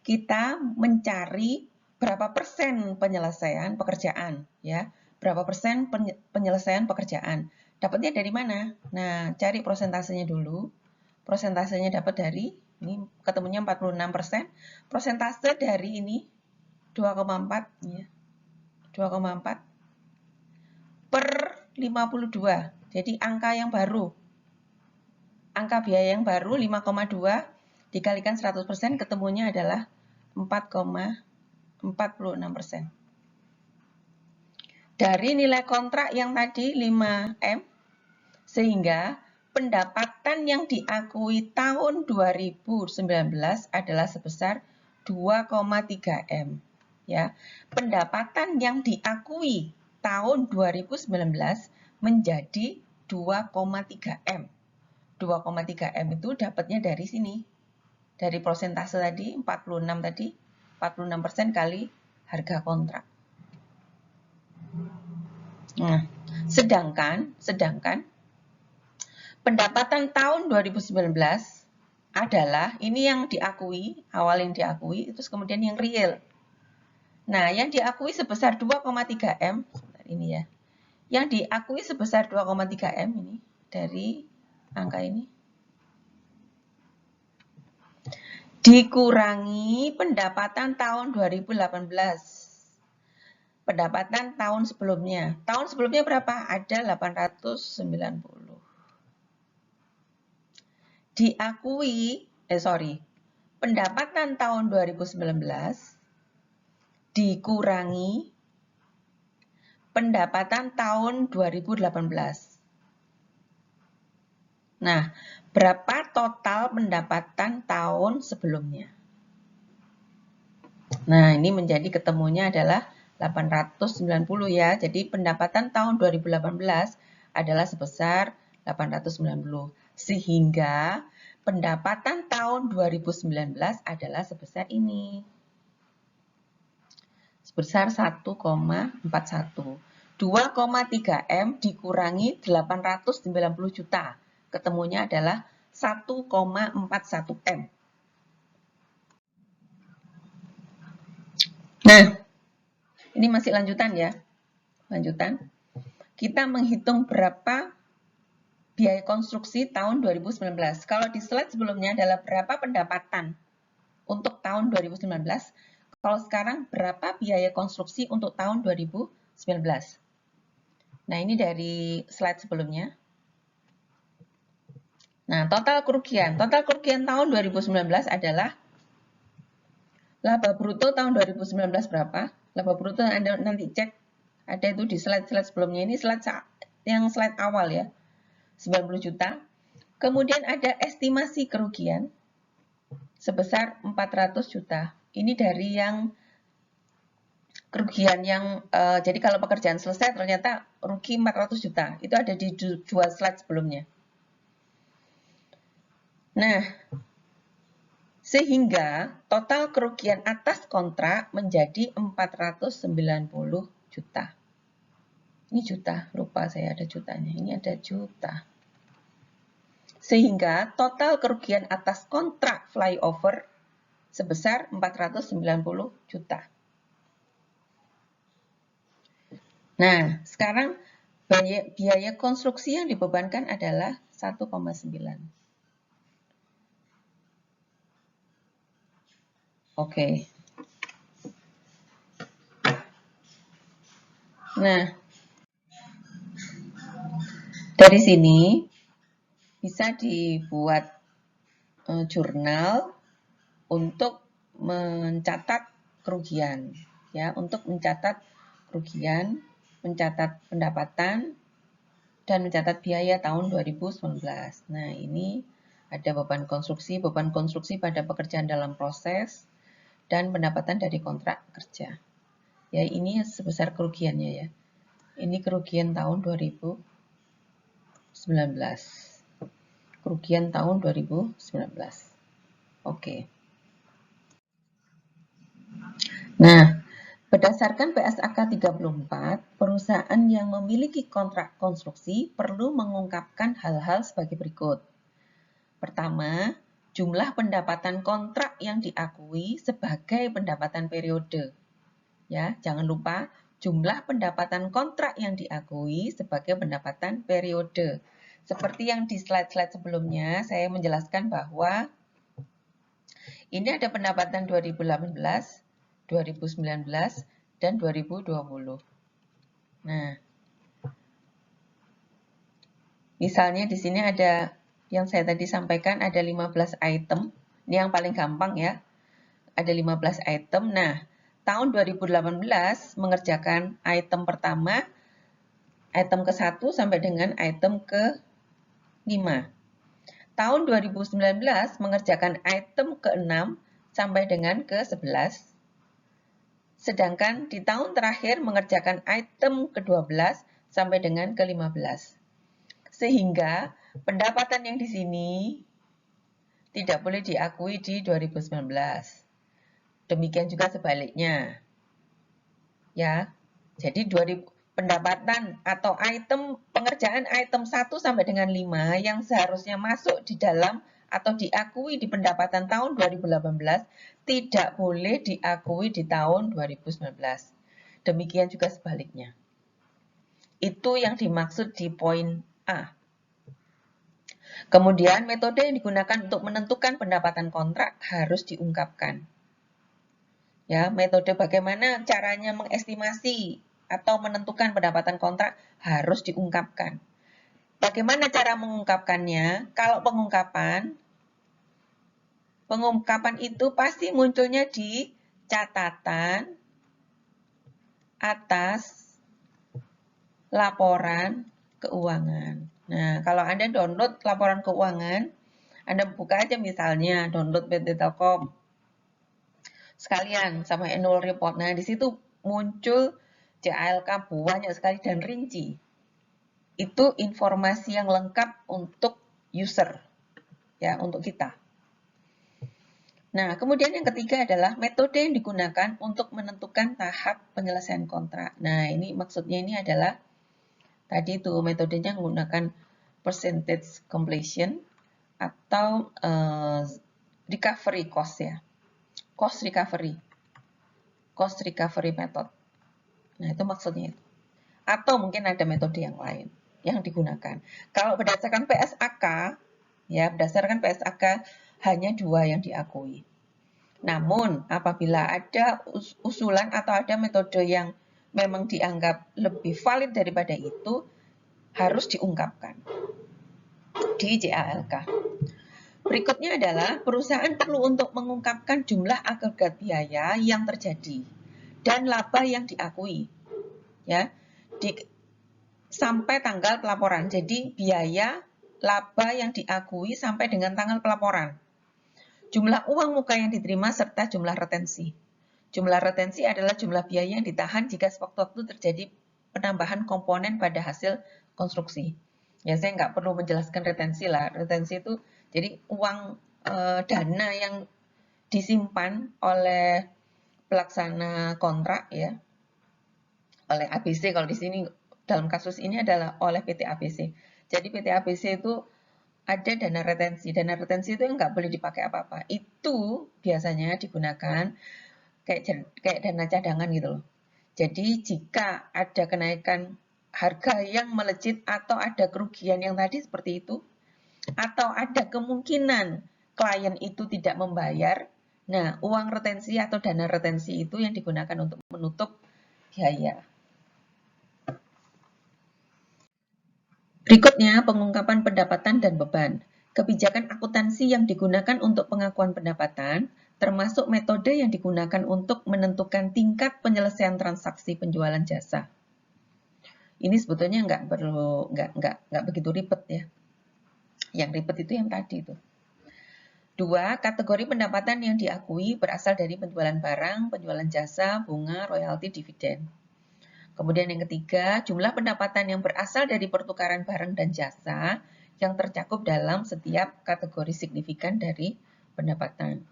kita mencari berapa persen penyelesaian pekerjaan, ya. Berapa persen penyelesaian pekerjaan. Dapatnya dari mana? Nah, cari prosentasenya dulu. Prosentasenya dapat dari, ini ketemunya 46%. Prosentase dari ini 2,4, ya. 2,4 per 52. Jadi angka yang baru. Angka biaya yang baru 5,2 dikalikan 100% ketemunya adalah 4,46%. Dari nilai kontrak yang tadi 5M, sehingga pendapatan yang diakui tahun 2019 adalah sebesar 2,3M. Ya, pendapatan yang diakui tahun 2019 menjadi 2,3M. 2,3M itu dapatnya dari sini. Dari prosentase tadi, 46 tadi, 46% kali harga kontrak. Nah, sedangkan pendapatan tahun 2019 adalah, ini yang diakui, awal yang diakui, terus kemudian yang real. Nah, yang diakui sebesar 2,3M, ini ya. Yang diakui sebesar 2,3M ini, dari angka ini, dikurangi pendapatan tahun 2018. Pendapatan tahun sebelumnya. Tahun sebelumnya berapa? Ada 890. Pendapatan tahun 2019 dikurangi pendapatan tahun 2018. Nah, berapa total pendapatan tahun sebelumnya? Nah, ini menjadi ketemunya adalah 890 ya. Jadi pendapatan tahun 2018 adalah sebesar 890. Sehingga pendapatan tahun 2019 adalah sebesar ini. Sebesar 1,41. 2,3M dikurangi 890 juta. Ketemunya adalah 1,41M. Nah, ini masih lanjutan ya. Lanjutan. Kita menghitung berapa biaya konstruksi tahun 2019. Kalau di slide sebelumnya adalah berapa pendapatan untuk tahun 2019. Kalau sekarang berapa biaya konstruksi untuk tahun 2019. Nah, ini dari slide sebelumnya. Nah, total kerugian. Total kerugian tahun 2019 adalah laba bruto tahun 2019 berapa? Laba bruto Anda nanti cek. Ada itu di slide-slide sebelumnya. Ini slide awal ya. 90 juta. Kemudian ada estimasi kerugian sebesar 400 juta. Ini dari yang kerugian yang, jadi kalau pekerjaan selesai ternyata rugi 400 juta. Itu ada di 2 slide sebelumnya. Nah, sehingga total kerugian atas kontrak menjadi 490 juta. Ini juta, lupa saya ada jutanya. Ini ada juta. Sehingga total kerugian atas kontrak flyover sebesar 490 juta. Nah, sekarang biaya konstruksi yang dibebankan adalah 1,9. Oke. Nah, dari sini bisa dibuat jurnal untuk mencatat kerugian, ya, untuk mencatat kerugian, mencatat pendapatan, dan mencatat biaya tahun 2019. Nah, ini ada beban konstruksi pada pekerjaan dalam proses, dan pendapatan dari kontrak kerja. Ya, ini sebesar kerugiannya ya. Ini kerugian tahun 2019. kerugian tahun 2019. Oke. Nah, berdasarkan PSAK 34, perusahaan yang memiliki kontrak konstruksi perlu mengungkapkan hal-hal sebagai berikut. Pertama, jumlah pendapatan kontrak yang diakui sebagai pendapatan periode. Ya, jangan lupa jumlah pendapatan kontrak yang diakui sebagai pendapatan periode. Seperti yang di slide-slide sebelumnya, saya menjelaskan bahwa ini ada pendapatan 2018, 2019, dan 2020. Nah, misalnya di sini ada yang saya tadi sampaikan ada 15 item. Ini yang paling gampang ya. Ada 15 item. Nah, tahun 2018 mengerjakan item pertama, item ke-1 sampai dengan item ke-5. Tahun 2019 mengerjakan item ke-6 sampai dengan ke-11. Sedangkan di tahun terakhir mengerjakan item ke-12 sampai dengan ke-15. Sehingga pendapatan yang di sini tidak boleh diakui di 2019. Demikian juga sebaliknya. Ya. Jadi pendapatan atau item pengerjaan item 1 sampai dengan 5 yang seharusnya masuk di dalam atau diakui di pendapatan tahun 2018 tidak boleh diakui di tahun 2019. Demikian juga sebaliknya. Itu yang dimaksud di poin A. Kemudian metode yang digunakan untuk menentukan pendapatan kontrak harus diungkapkan. Ya, metode bagaimana caranya mengestimasi atau menentukan pendapatan kontrak harus diungkapkan. Bagaimana cara mengungkapkannya? Kalau pengungkapan itu pasti munculnya di catatan atas laporan keuangan. Nah, kalau Anda download laporan keuangan, Anda buka aja misalnya download PT Telkom sekalian sama annual report. Nah, di situ muncul CALK banyak sekali dan rinci. Itu informasi yang lengkap untuk user, ya, untuk kita. Nah, kemudian yang ketiga adalah metode yang digunakan untuk menentukan tahap penyelesaian kontrak. Nah, ini maksudnya ini adalah tadi itu metodenya menggunakan percentage completion atau recovery cost ya. Cost recovery method. Nah, itu maksudnya itu. Atau mungkin ada metode yang lain yang digunakan. Kalau berdasarkan PSAK, ya berdasarkan PSAK hanya 2 yang diakui. Namun, apabila ada usulan atau ada metode yang memang dianggap lebih valid daripada itu, harus diungkapkan di JALK. Berikutnya adalah perusahaan perlu untuk mengungkapkan jumlah agregat biaya yang terjadi dan laba yang diakui. Ya, sampai tanggal pelaporan. Jadi biaya laba yang diakui sampai dengan tanggal pelaporan. Jumlah uang muka yang diterima serta jumlah retensi. Jumlah retensi adalah jumlah biaya yang ditahan jika sewaktu-waktu terjadi penambahan komponen pada hasil konstruksi. Ya, saya nggak perlu menjelaskan retensi lah. Retensi itu jadi uang dana yang disimpan oleh pelaksana kontrak ya, oleh ABC. Kalau di sini dalam kasus ini adalah oleh PT ABC. Jadi PT ABC itu ada dana retensi. Dana retensi itu nggak boleh dipakai apa-apa. Itu biasanya digunakan kayak dana cadangan gitu loh. Jadi jika ada kenaikan harga yang melejit atau ada kerugian yang tadi seperti itu, atau ada kemungkinan klien itu tidak membayar, nah uang retensi atau dana retensi itu yang digunakan untuk menutup biaya. Berikutnya, pengungkapan pendapatan dan beban. Kebijakan akuntansi yang digunakan untuk pengakuan pendapatan, termasuk metode yang digunakan untuk menentukan tingkat penyelesaian transaksi penjualan jasa. Ini sebetulnya nggak begitu ribet ya. Yang ribet itu yang tadi itu. 2. Kategori pendapatan yang diakui berasal dari penjualan barang, penjualan jasa, bunga, royalti, dividen. Kemudian yang ketiga, jumlah pendapatan yang berasal dari pertukaran barang dan jasa yang tercakup dalam setiap kategori signifikan dari pendapatan.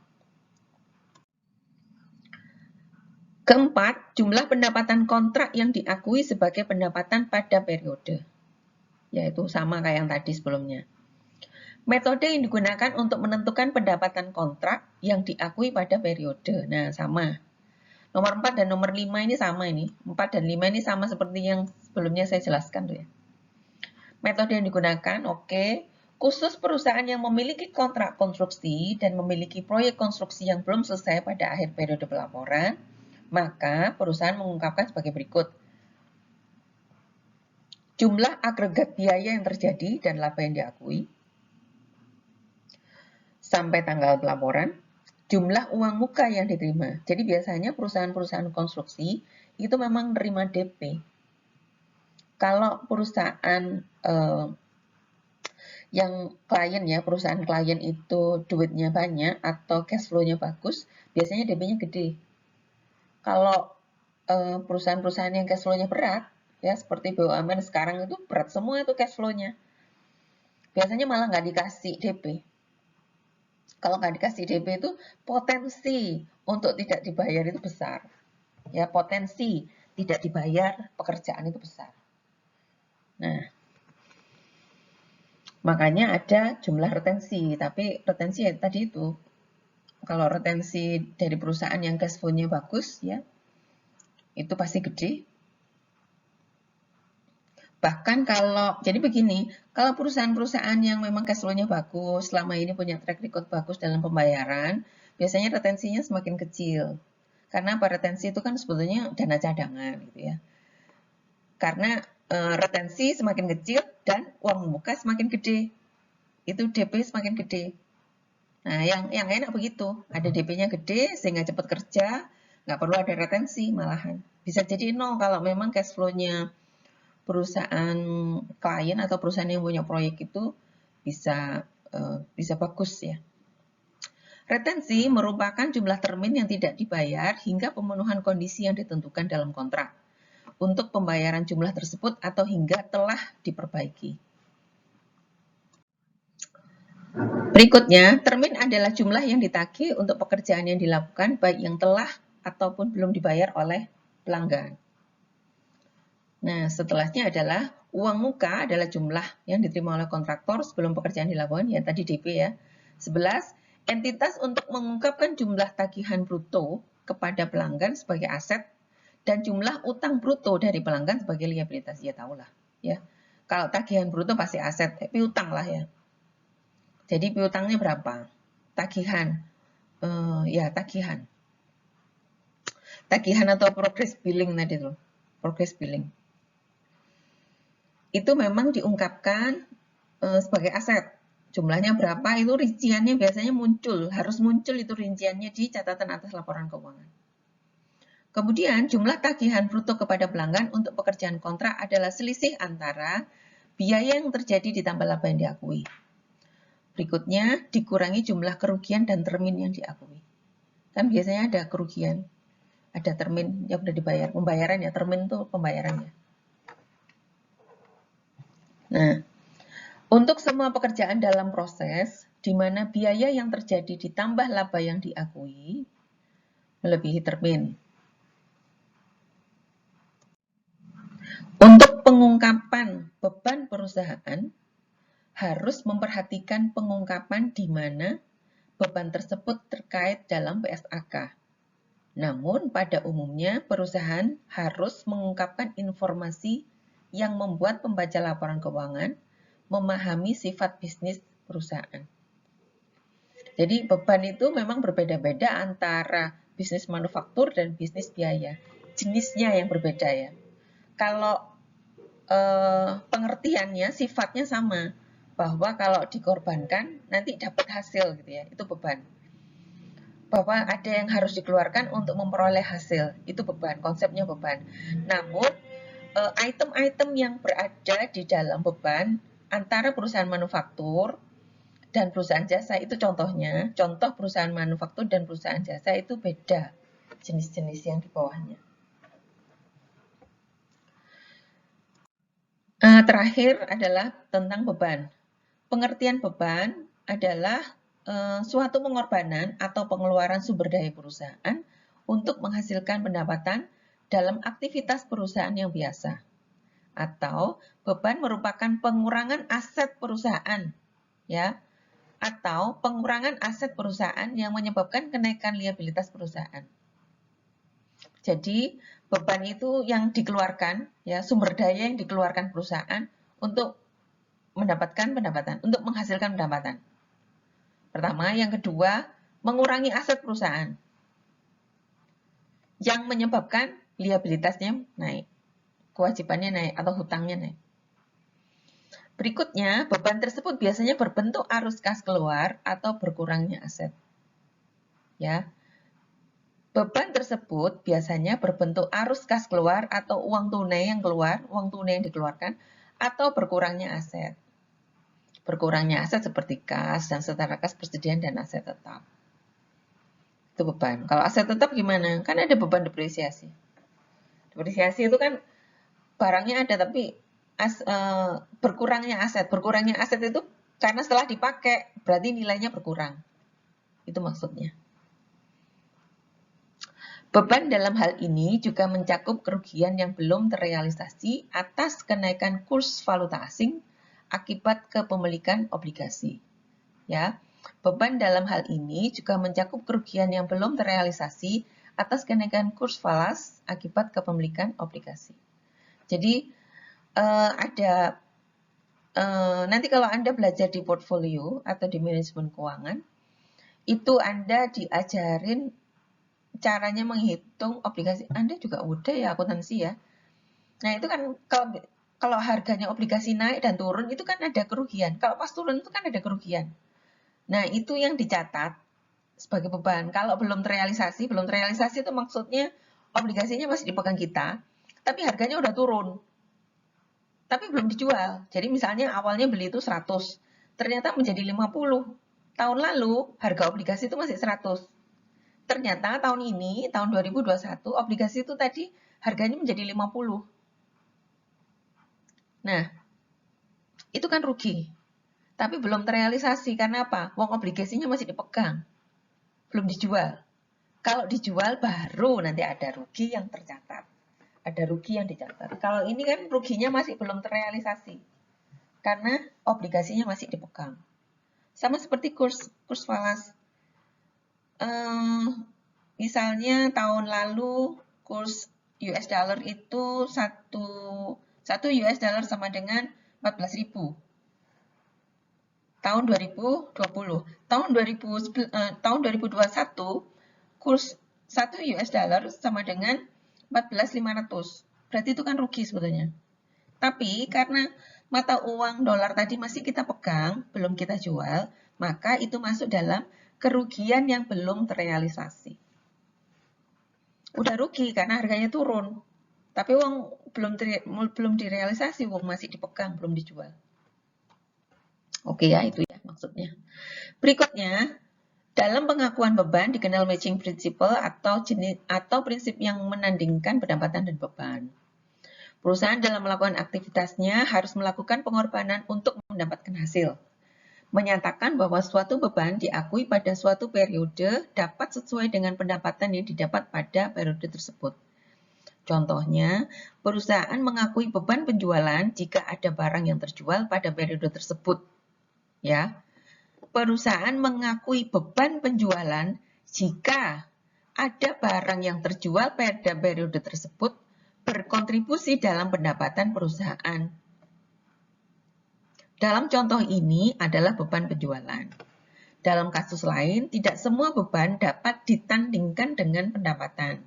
Keempat, jumlah pendapatan kontrak yang diakui sebagai pendapatan pada periode, yaitu sama kayak yang tadi sebelumnya. Metode yang digunakan untuk menentukan pendapatan kontrak yang diakui pada periode. Nah, sama. Nomor 4 dan nomor 5 ini sama ini. 4 dan 5 ini sama seperti yang sebelumnya saya jelaskan tuh ya. Metode yang digunakan, oke. Khusus perusahaan yang memiliki kontrak konstruksi dan memiliki proyek konstruksi yang belum selesai pada akhir periode pelaporan, maka perusahaan mengungkapkan sebagai berikut. Jumlah agregat biaya yang terjadi dan laba yang diakui sampai tanggal pelaporan, jumlah uang muka yang diterima. Jadi biasanya perusahaan-perusahaan konstruksi itu memang menerima DP. Kalau perusahaan yang klien ya, perusahaan klien itu duitnya banyak atau cash flow-nya bagus, biasanya DP-nya gede. Kalau perusahaan-perusahaan yang cash flow-nya berat, ya seperti BUMN sekarang itu berat semua itu cash flow-nya. Biasanya malah nggak dikasih DP. Kalau nggak dikasih DP itu potensi untuk tidak dibayar itu besar. Ya, potensi tidak dibayar pekerjaan itu besar. Nah, makanya ada jumlah retensi, tapi retensi ya tadi itu. Kalau retensi dari perusahaan yang cash flow-nya bagus ya, itu pasti gede. Bahkan kalau, jadi begini, kalau perusahaan-perusahaan yang memang cash flow-nya bagus, selama ini punya track record bagus dalam pembayaran, biasanya retensinya semakin kecil. Karena apa? Retensi itu kan sebetulnya dana cadangan gitu ya. Karena retensi semakin kecil dan uang muka semakin gede. Itu DP semakin gede. Nah, yang enak begitu. Ada DP-nya gede sehingga cepat kerja, nggak perlu ada retensi malahan. Bisa jadi nol kalau memang cash flow-nya perusahaan klien atau perusahaan yang punya proyek itu bisa bagus ya. Retensi merupakan jumlah termin yang tidak dibayar hingga pemenuhan kondisi yang ditentukan dalam kontrak untuk pembayaran jumlah tersebut atau hingga telah diperbaiki. Berikutnya, termin adalah jumlah yang ditagih untuk pekerjaan yang dilakukan baik yang telah ataupun belum dibayar oleh pelanggan. Nah, setelahnya adalah uang muka adalah jumlah yang diterima oleh kontraktor sebelum pekerjaan dilakukan, ya tadi DP ya. 11, entitas untuk mengungkapkan jumlah tagihan bruto kepada pelanggan sebagai aset dan jumlah utang bruto dari pelanggan sebagai liabilitas. Ya tahulah ya. Kalau tagihan bruto pasti aset, tapi utang lah ya. Jadi piutangnya berapa? Tagihan. Ya, tagihan. Tagihan atau progress billing tadi tuh. Progress billing. Itu memang diungkapkan sebagai aset. Jumlahnya berapa itu rinciannya biasanya muncul. Harus muncul itu rinciannya di catatan atas laporan keuangan. Kemudian jumlah tagihan bruto kepada pelanggan untuk pekerjaan kontrak adalah selisih antara biaya yang terjadi ditambah laba yang diakui. Berikutnya, dikurangi jumlah kerugian dan termin yang diakui. Kan biasanya ada kerugian, ada termin yang sudah dibayar. Pembayaran ya, termin itu pembayarannya. Nah, untuk semua pekerjaan dalam proses, di mana biaya yang terjadi ditambah laba yang diakui, melebihi termin. Untuk pengungkapan beban perusahaan, harus memperhatikan pengungkapan di mana beban tersebut terkait dalam PSAK. Namun, pada umumnya perusahaan harus mengungkapkan informasi yang membuat pembaca laporan keuangan memahami sifat bisnis perusahaan. Jadi, beban itu memang berbeda-beda antara bisnis manufaktur dan bisnis biaya. Jenisnya yang berbeda ya. Kalau pengertiannya, sifatnya sama. Bahwa kalau dikorbankan nanti dapat hasil gitu ya, itu beban. Bahwa ada yang harus dikeluarkan untuk memperoleh hasil, itu beban, konsepnya beban. Namun item-item yang berada di dalam beban antara perusahaan manufaktur dan perusahaan jasa itu contohnya, contoh perusahaan manufaktur dan perusahaan jasa itu beda jenis-jenis yang di bawahnya. Terakhir adalah tentang beban. pengertian beban adalah suatu pengorbanan atau pengeluaran sumber daya perusahaan untuk menghasilkan pendapatan dalam aktivitas perusahaan yang biasa. Atau beban merupakan pengurangan aset perusahaan, ya, atau pengurangan aset perusahaan yang menyebabkan kenaikan liabilitas perusahaan. Jadi beban itu yang dikeluarkan, ya, sumber daya yang dikeluarkan perusahaan untuk mendapatkan pendapatan, untuk menghasilkan pendapatan. Pertama, yang kedua, mengurangi aset perusahaan yang menyebabkan liabilitasnya naik, kewajibannya naik atau hutangnya naik. Berikutnya, beban tersebut biasanya berbentuk arus kas keluar atau berkurangnya aset. Ya. Beban tersebut biasanya berbentuk arus kas keluar atau uang tunai yang keluar, uang tunai yang dikeluarkan, atau berkurangnya aset. Berkurangnya aset seperti kas dan setara kas persediaan dan aset tetap. Itu beban. Kalau aset tetap gimana? Kan ada beban depresiasi. Depresiasi itu kan barangnya ada tapi berkurangnya aset. Berkurangnya aset itu karena setelah dipakai berarti nilainya berkurang. Itu maksudnya. Beban dalam hal ini juga mencakup kerugian yang belum terrealisasi atas kenaikan kurs valuta asing akibat kepemilikan obligasi. Ya, beban dalam hal ini juga mencakup kerugian yang belum terrealisasi atas kenaikan kurs falas akibat kepemilikan obligasi. Jadi nanti kalau Anda belajar di portfolio atau di manajemen keuangan, itu Anda diajarin caranya menghitung obligasi. Anda juga udah ya akuntansi ya. Nah itu kan kalau harganya obligasi naik dan turun itu kan ada kerugian. Kalau pas turun itu kan ada kerugian. Nah itu yang dicatat sebagai beban. Kalau belum terrealisasi itu maksudnya obligasinya masih dipegang kita, tapi harganya udah turun. Tapi belum dijual. Jadi misalnya awalnya beli itu 100, ternyata menjadi 50. Tahun lalu harga obligasi itu masih 100. Ternyata tahun ini, tahun 2021, obligasi itu tadi harganya menjadi 50. Nah, itu kan rugi. Tapi belum terrealisasi. Karena apa? Uang obligasinya masih dipegang. Belum dijual. Kalau dijual baru nanti ada rugi yang tercatat. Ada rugi yang dicatat. Kalau ini kan ruginya masih belum terrealisasi. Karena obligasinya masih dipegang. Sama seperti kurs falas. Misalnya tahun lalu kurs US dollar itu 1 US dollar sama dengan 14.000. Tahun 2020. Tahun 2021 kurs 1 US dollar sama dengan 14.500. Berarti itu kan rugi sebetulnya. Tapi karena mata uang dolar tadi masih kita pegang, belum kita jual, maka itu masuk dalam kerugian yang belum terrealisasi. Udah rugi karena harganya turun. Tapi uang belum direalisasi, uang masih dipegang, belum dijual. Oke ya, itu ya maksudnya. Berikutnya, dalam pengakuan beban dikenal matching principle atau prinsip yang menandingkan pendapatan dan beban. Perusahaan dalam melakukan aktivitasnya harus melakukan pengorbanan untuk mendapatkan hasil. Menyatakan bahwa suatu beban diakui pada suatu periode dapat sesuai dengan pendapatan yang didapat pada periode tersebut. Contohnya, perusahaan mengakui beban penjualan jika ada barang yang terjual pada periode tersebut. Ya, perusahaan mengakui beban penjualan jika ada barang yang terjual pada periode tersebut berkontribusi dalam pendapatan perusahaan. Dalam contoh ini adalah beban penjualan. Dalam kasus lain, tidak semua beban dapat ditandingkan dengan pendapatan.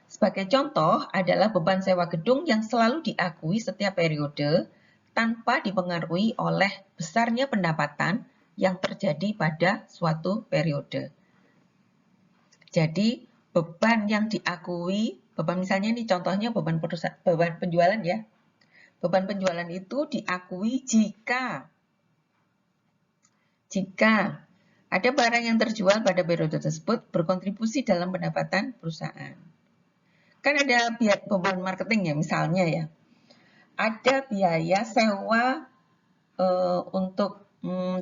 Sebagai contoh adalah beban sewa gedung yang selalu diakui setiap periode tanpa dipengaruhi oleh besarnya pendapatan yang terjadi pada suatu periode. Jadi, beban yang diakui, beban misalnya ini contohnya beban penjualan ya. Beban penjualan itu diakui jika ada barang yang terjual pada periode tersebut berkontribusi dalam pendapatan perusahaan. Kan ada beban marketing ya, misalnya ya. Ada biaya sewa untuk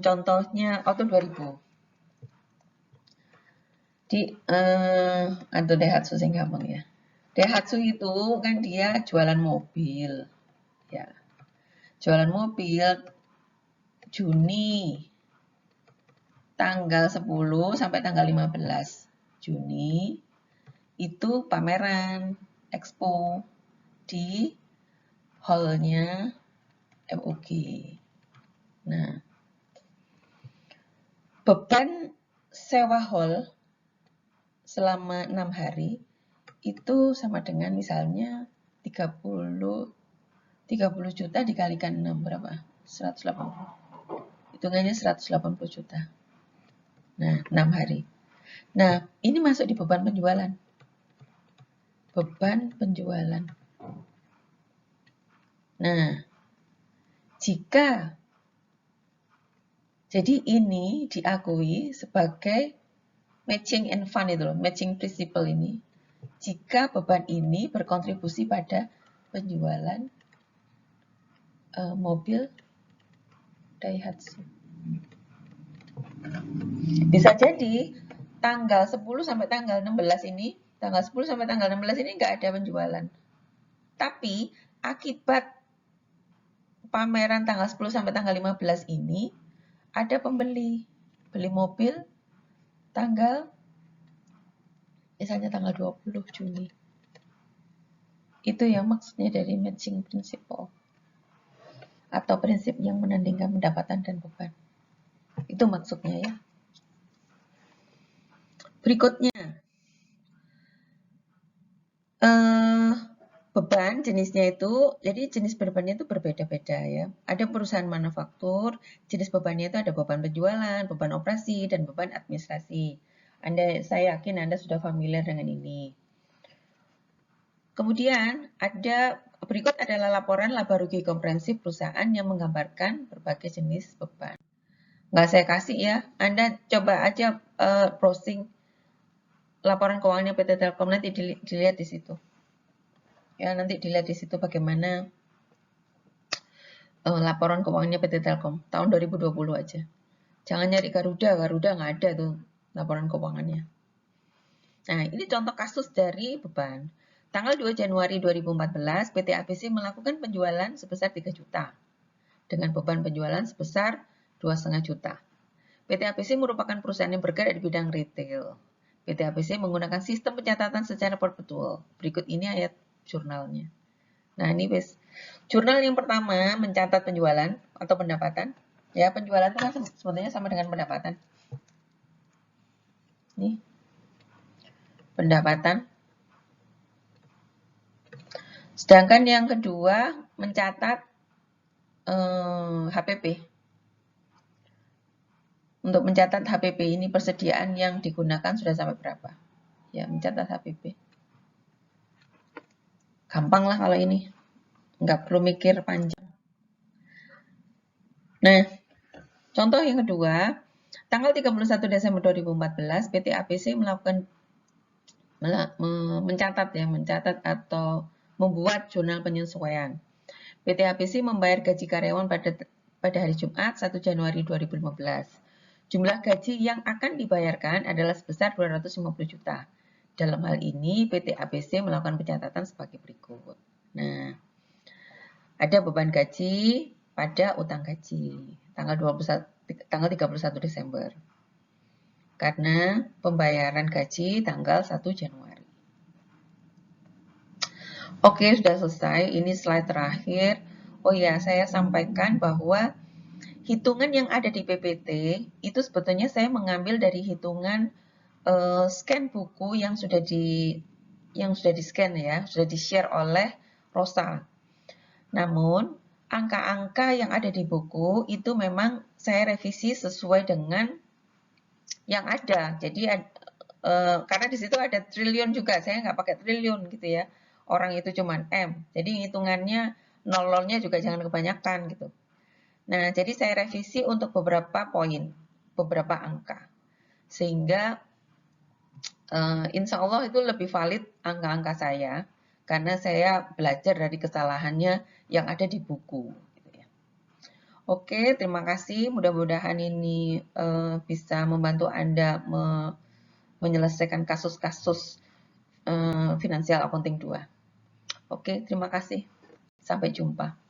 Contohnya Auto 2000. Atau Daihatsu sing gampang ya. Daihatsu itu kan dia jualan mobil. Ya. Jualan mobil Juni tanggal 10 sampai tanggal 15 Juni itu pameran expo di hall-nya MUG. Nah, beban sewa hall selama 6 hari itu sama dengan misalnya 30 juta dikalikan 6 berapa? 180. Hitungannya 180 juta. Nah, 6 hari. Nah, ini masuk di beban penjualan. Beban penjualan. Nah, jadi ini diakui sebagai matching and fund itu loh, matching principle ini. Jika beban ini berkontribusi pada penjualan mobil Daihatsu. Bisa jadi tanggal 10 sampai tanggal 16 ini, tanggal 10 sampai tanggal 16 ini nggak ada penjualan. Tapi akibat pameran tanggal 10 sampai tanggal 15 ini, ada pembeli. Beli mobil tanggal, misalnya tanggal 20 Juni. Itu yang maksudnya dari matching principle. Atau prinsip yang menandingkan pendapatan dan beban. Itu maksudnya ya. Berikutnya, beban jenisnya itu, jadi jenis bebannya itu berbeda-beda ya. Ada perusahaan manufaktur, jenis bebannya itu ada beban penjualan, beban operasi, dan beban administrasi. Saya yakin Anda sudah familiar dengan ini. Kemudian berikut adalah laporan laba rugi komprehensif perusahaan yang menggambarkan berbagai jenis beban. Nggak saya kasih ya, Anda coba aja browsing laporan keuangannya PT Telkom, nanti dilihat di situ. Ya, nanti dilihat di situ bagaimana laporan keuangannya PT Telkom tahun 2020 aja. Jangan nyari Garuda nggak ada tuh laporan keuangannya. Nah, ini contoh kasus dari beban. Tanggal 2 Januari 2014, PT ABC melakukan penjualan sebesar 3 juta dengan beban penjualan sebesar 2,5 juta. PT ABC merupakan perusahaan yang bergerak di bidang retail. PT ABC menggunakan sistem pencatatan secara perpetual. Berikut ini ayat jurnalnya. Nah, ini jurnal yang pertama mencatat penjualan atau pendapatan. Ya, penjualan itu kan sebetulnya sama dengan pendapatan. Nih, pendapatan. Sedangkan yang kedua mencatat HPP. Untuk mencatat HPP ini persediaan yang digunakan sudah sampai berapa. Ya, mencatat HPP. Gampang lah kalau ini. Nggak perlu mikir panjang. Nah, contoh yang kedua, tanggal 31 Desember 2014, PT ABC mencatat atau membuat jurnal penyesuaian. PT ABC membayar gaji karyawan pada hari Jumat 1 Januari 2015. Jumlah gaji yang akan dibayarkan adalah sebesar 250 juta. Dalam hal ini, PT ABC melakukan pencatatan sebagai berikut. Nah, ada beban gaji pada utang gaji tanggal 31 Desember. Karena pembayaran gaji tanggal 1 Januari. Oke, sudah selesai. Ini slide terakhir. Oh ya, saya sampaikan bahwa hitungan yang ada di PPT itu sebetulnya saya mengambil dari hitungan scan buku yang sudah di scan ya, sudah di-share oleh Rosa. Namun, angka-angka yang ada di buku itu memang saya revisi sesuai dengan yang ada. Jadi karena di situ ada triliun juga, saya nggak pakai triliun gitu ya. Orang itu cuma M. Jadi hitungannya nol-nolnya juga jangan kebanyakan gitu. Nah, jadi saya revisi untuk beberapa poin, beberapa angka. Sehingga insya Allah itu lebih valid angka-angka saya, karena saya belajar dari kesalahannya yang ada di buku. Gitu ya. Oke, terima kasih. Mudah-mudahan ini bisa membantu Anda menyelesaikan kasus-kasus Financial Accounting 2. Oke, terima kasih. Sampai jumpa.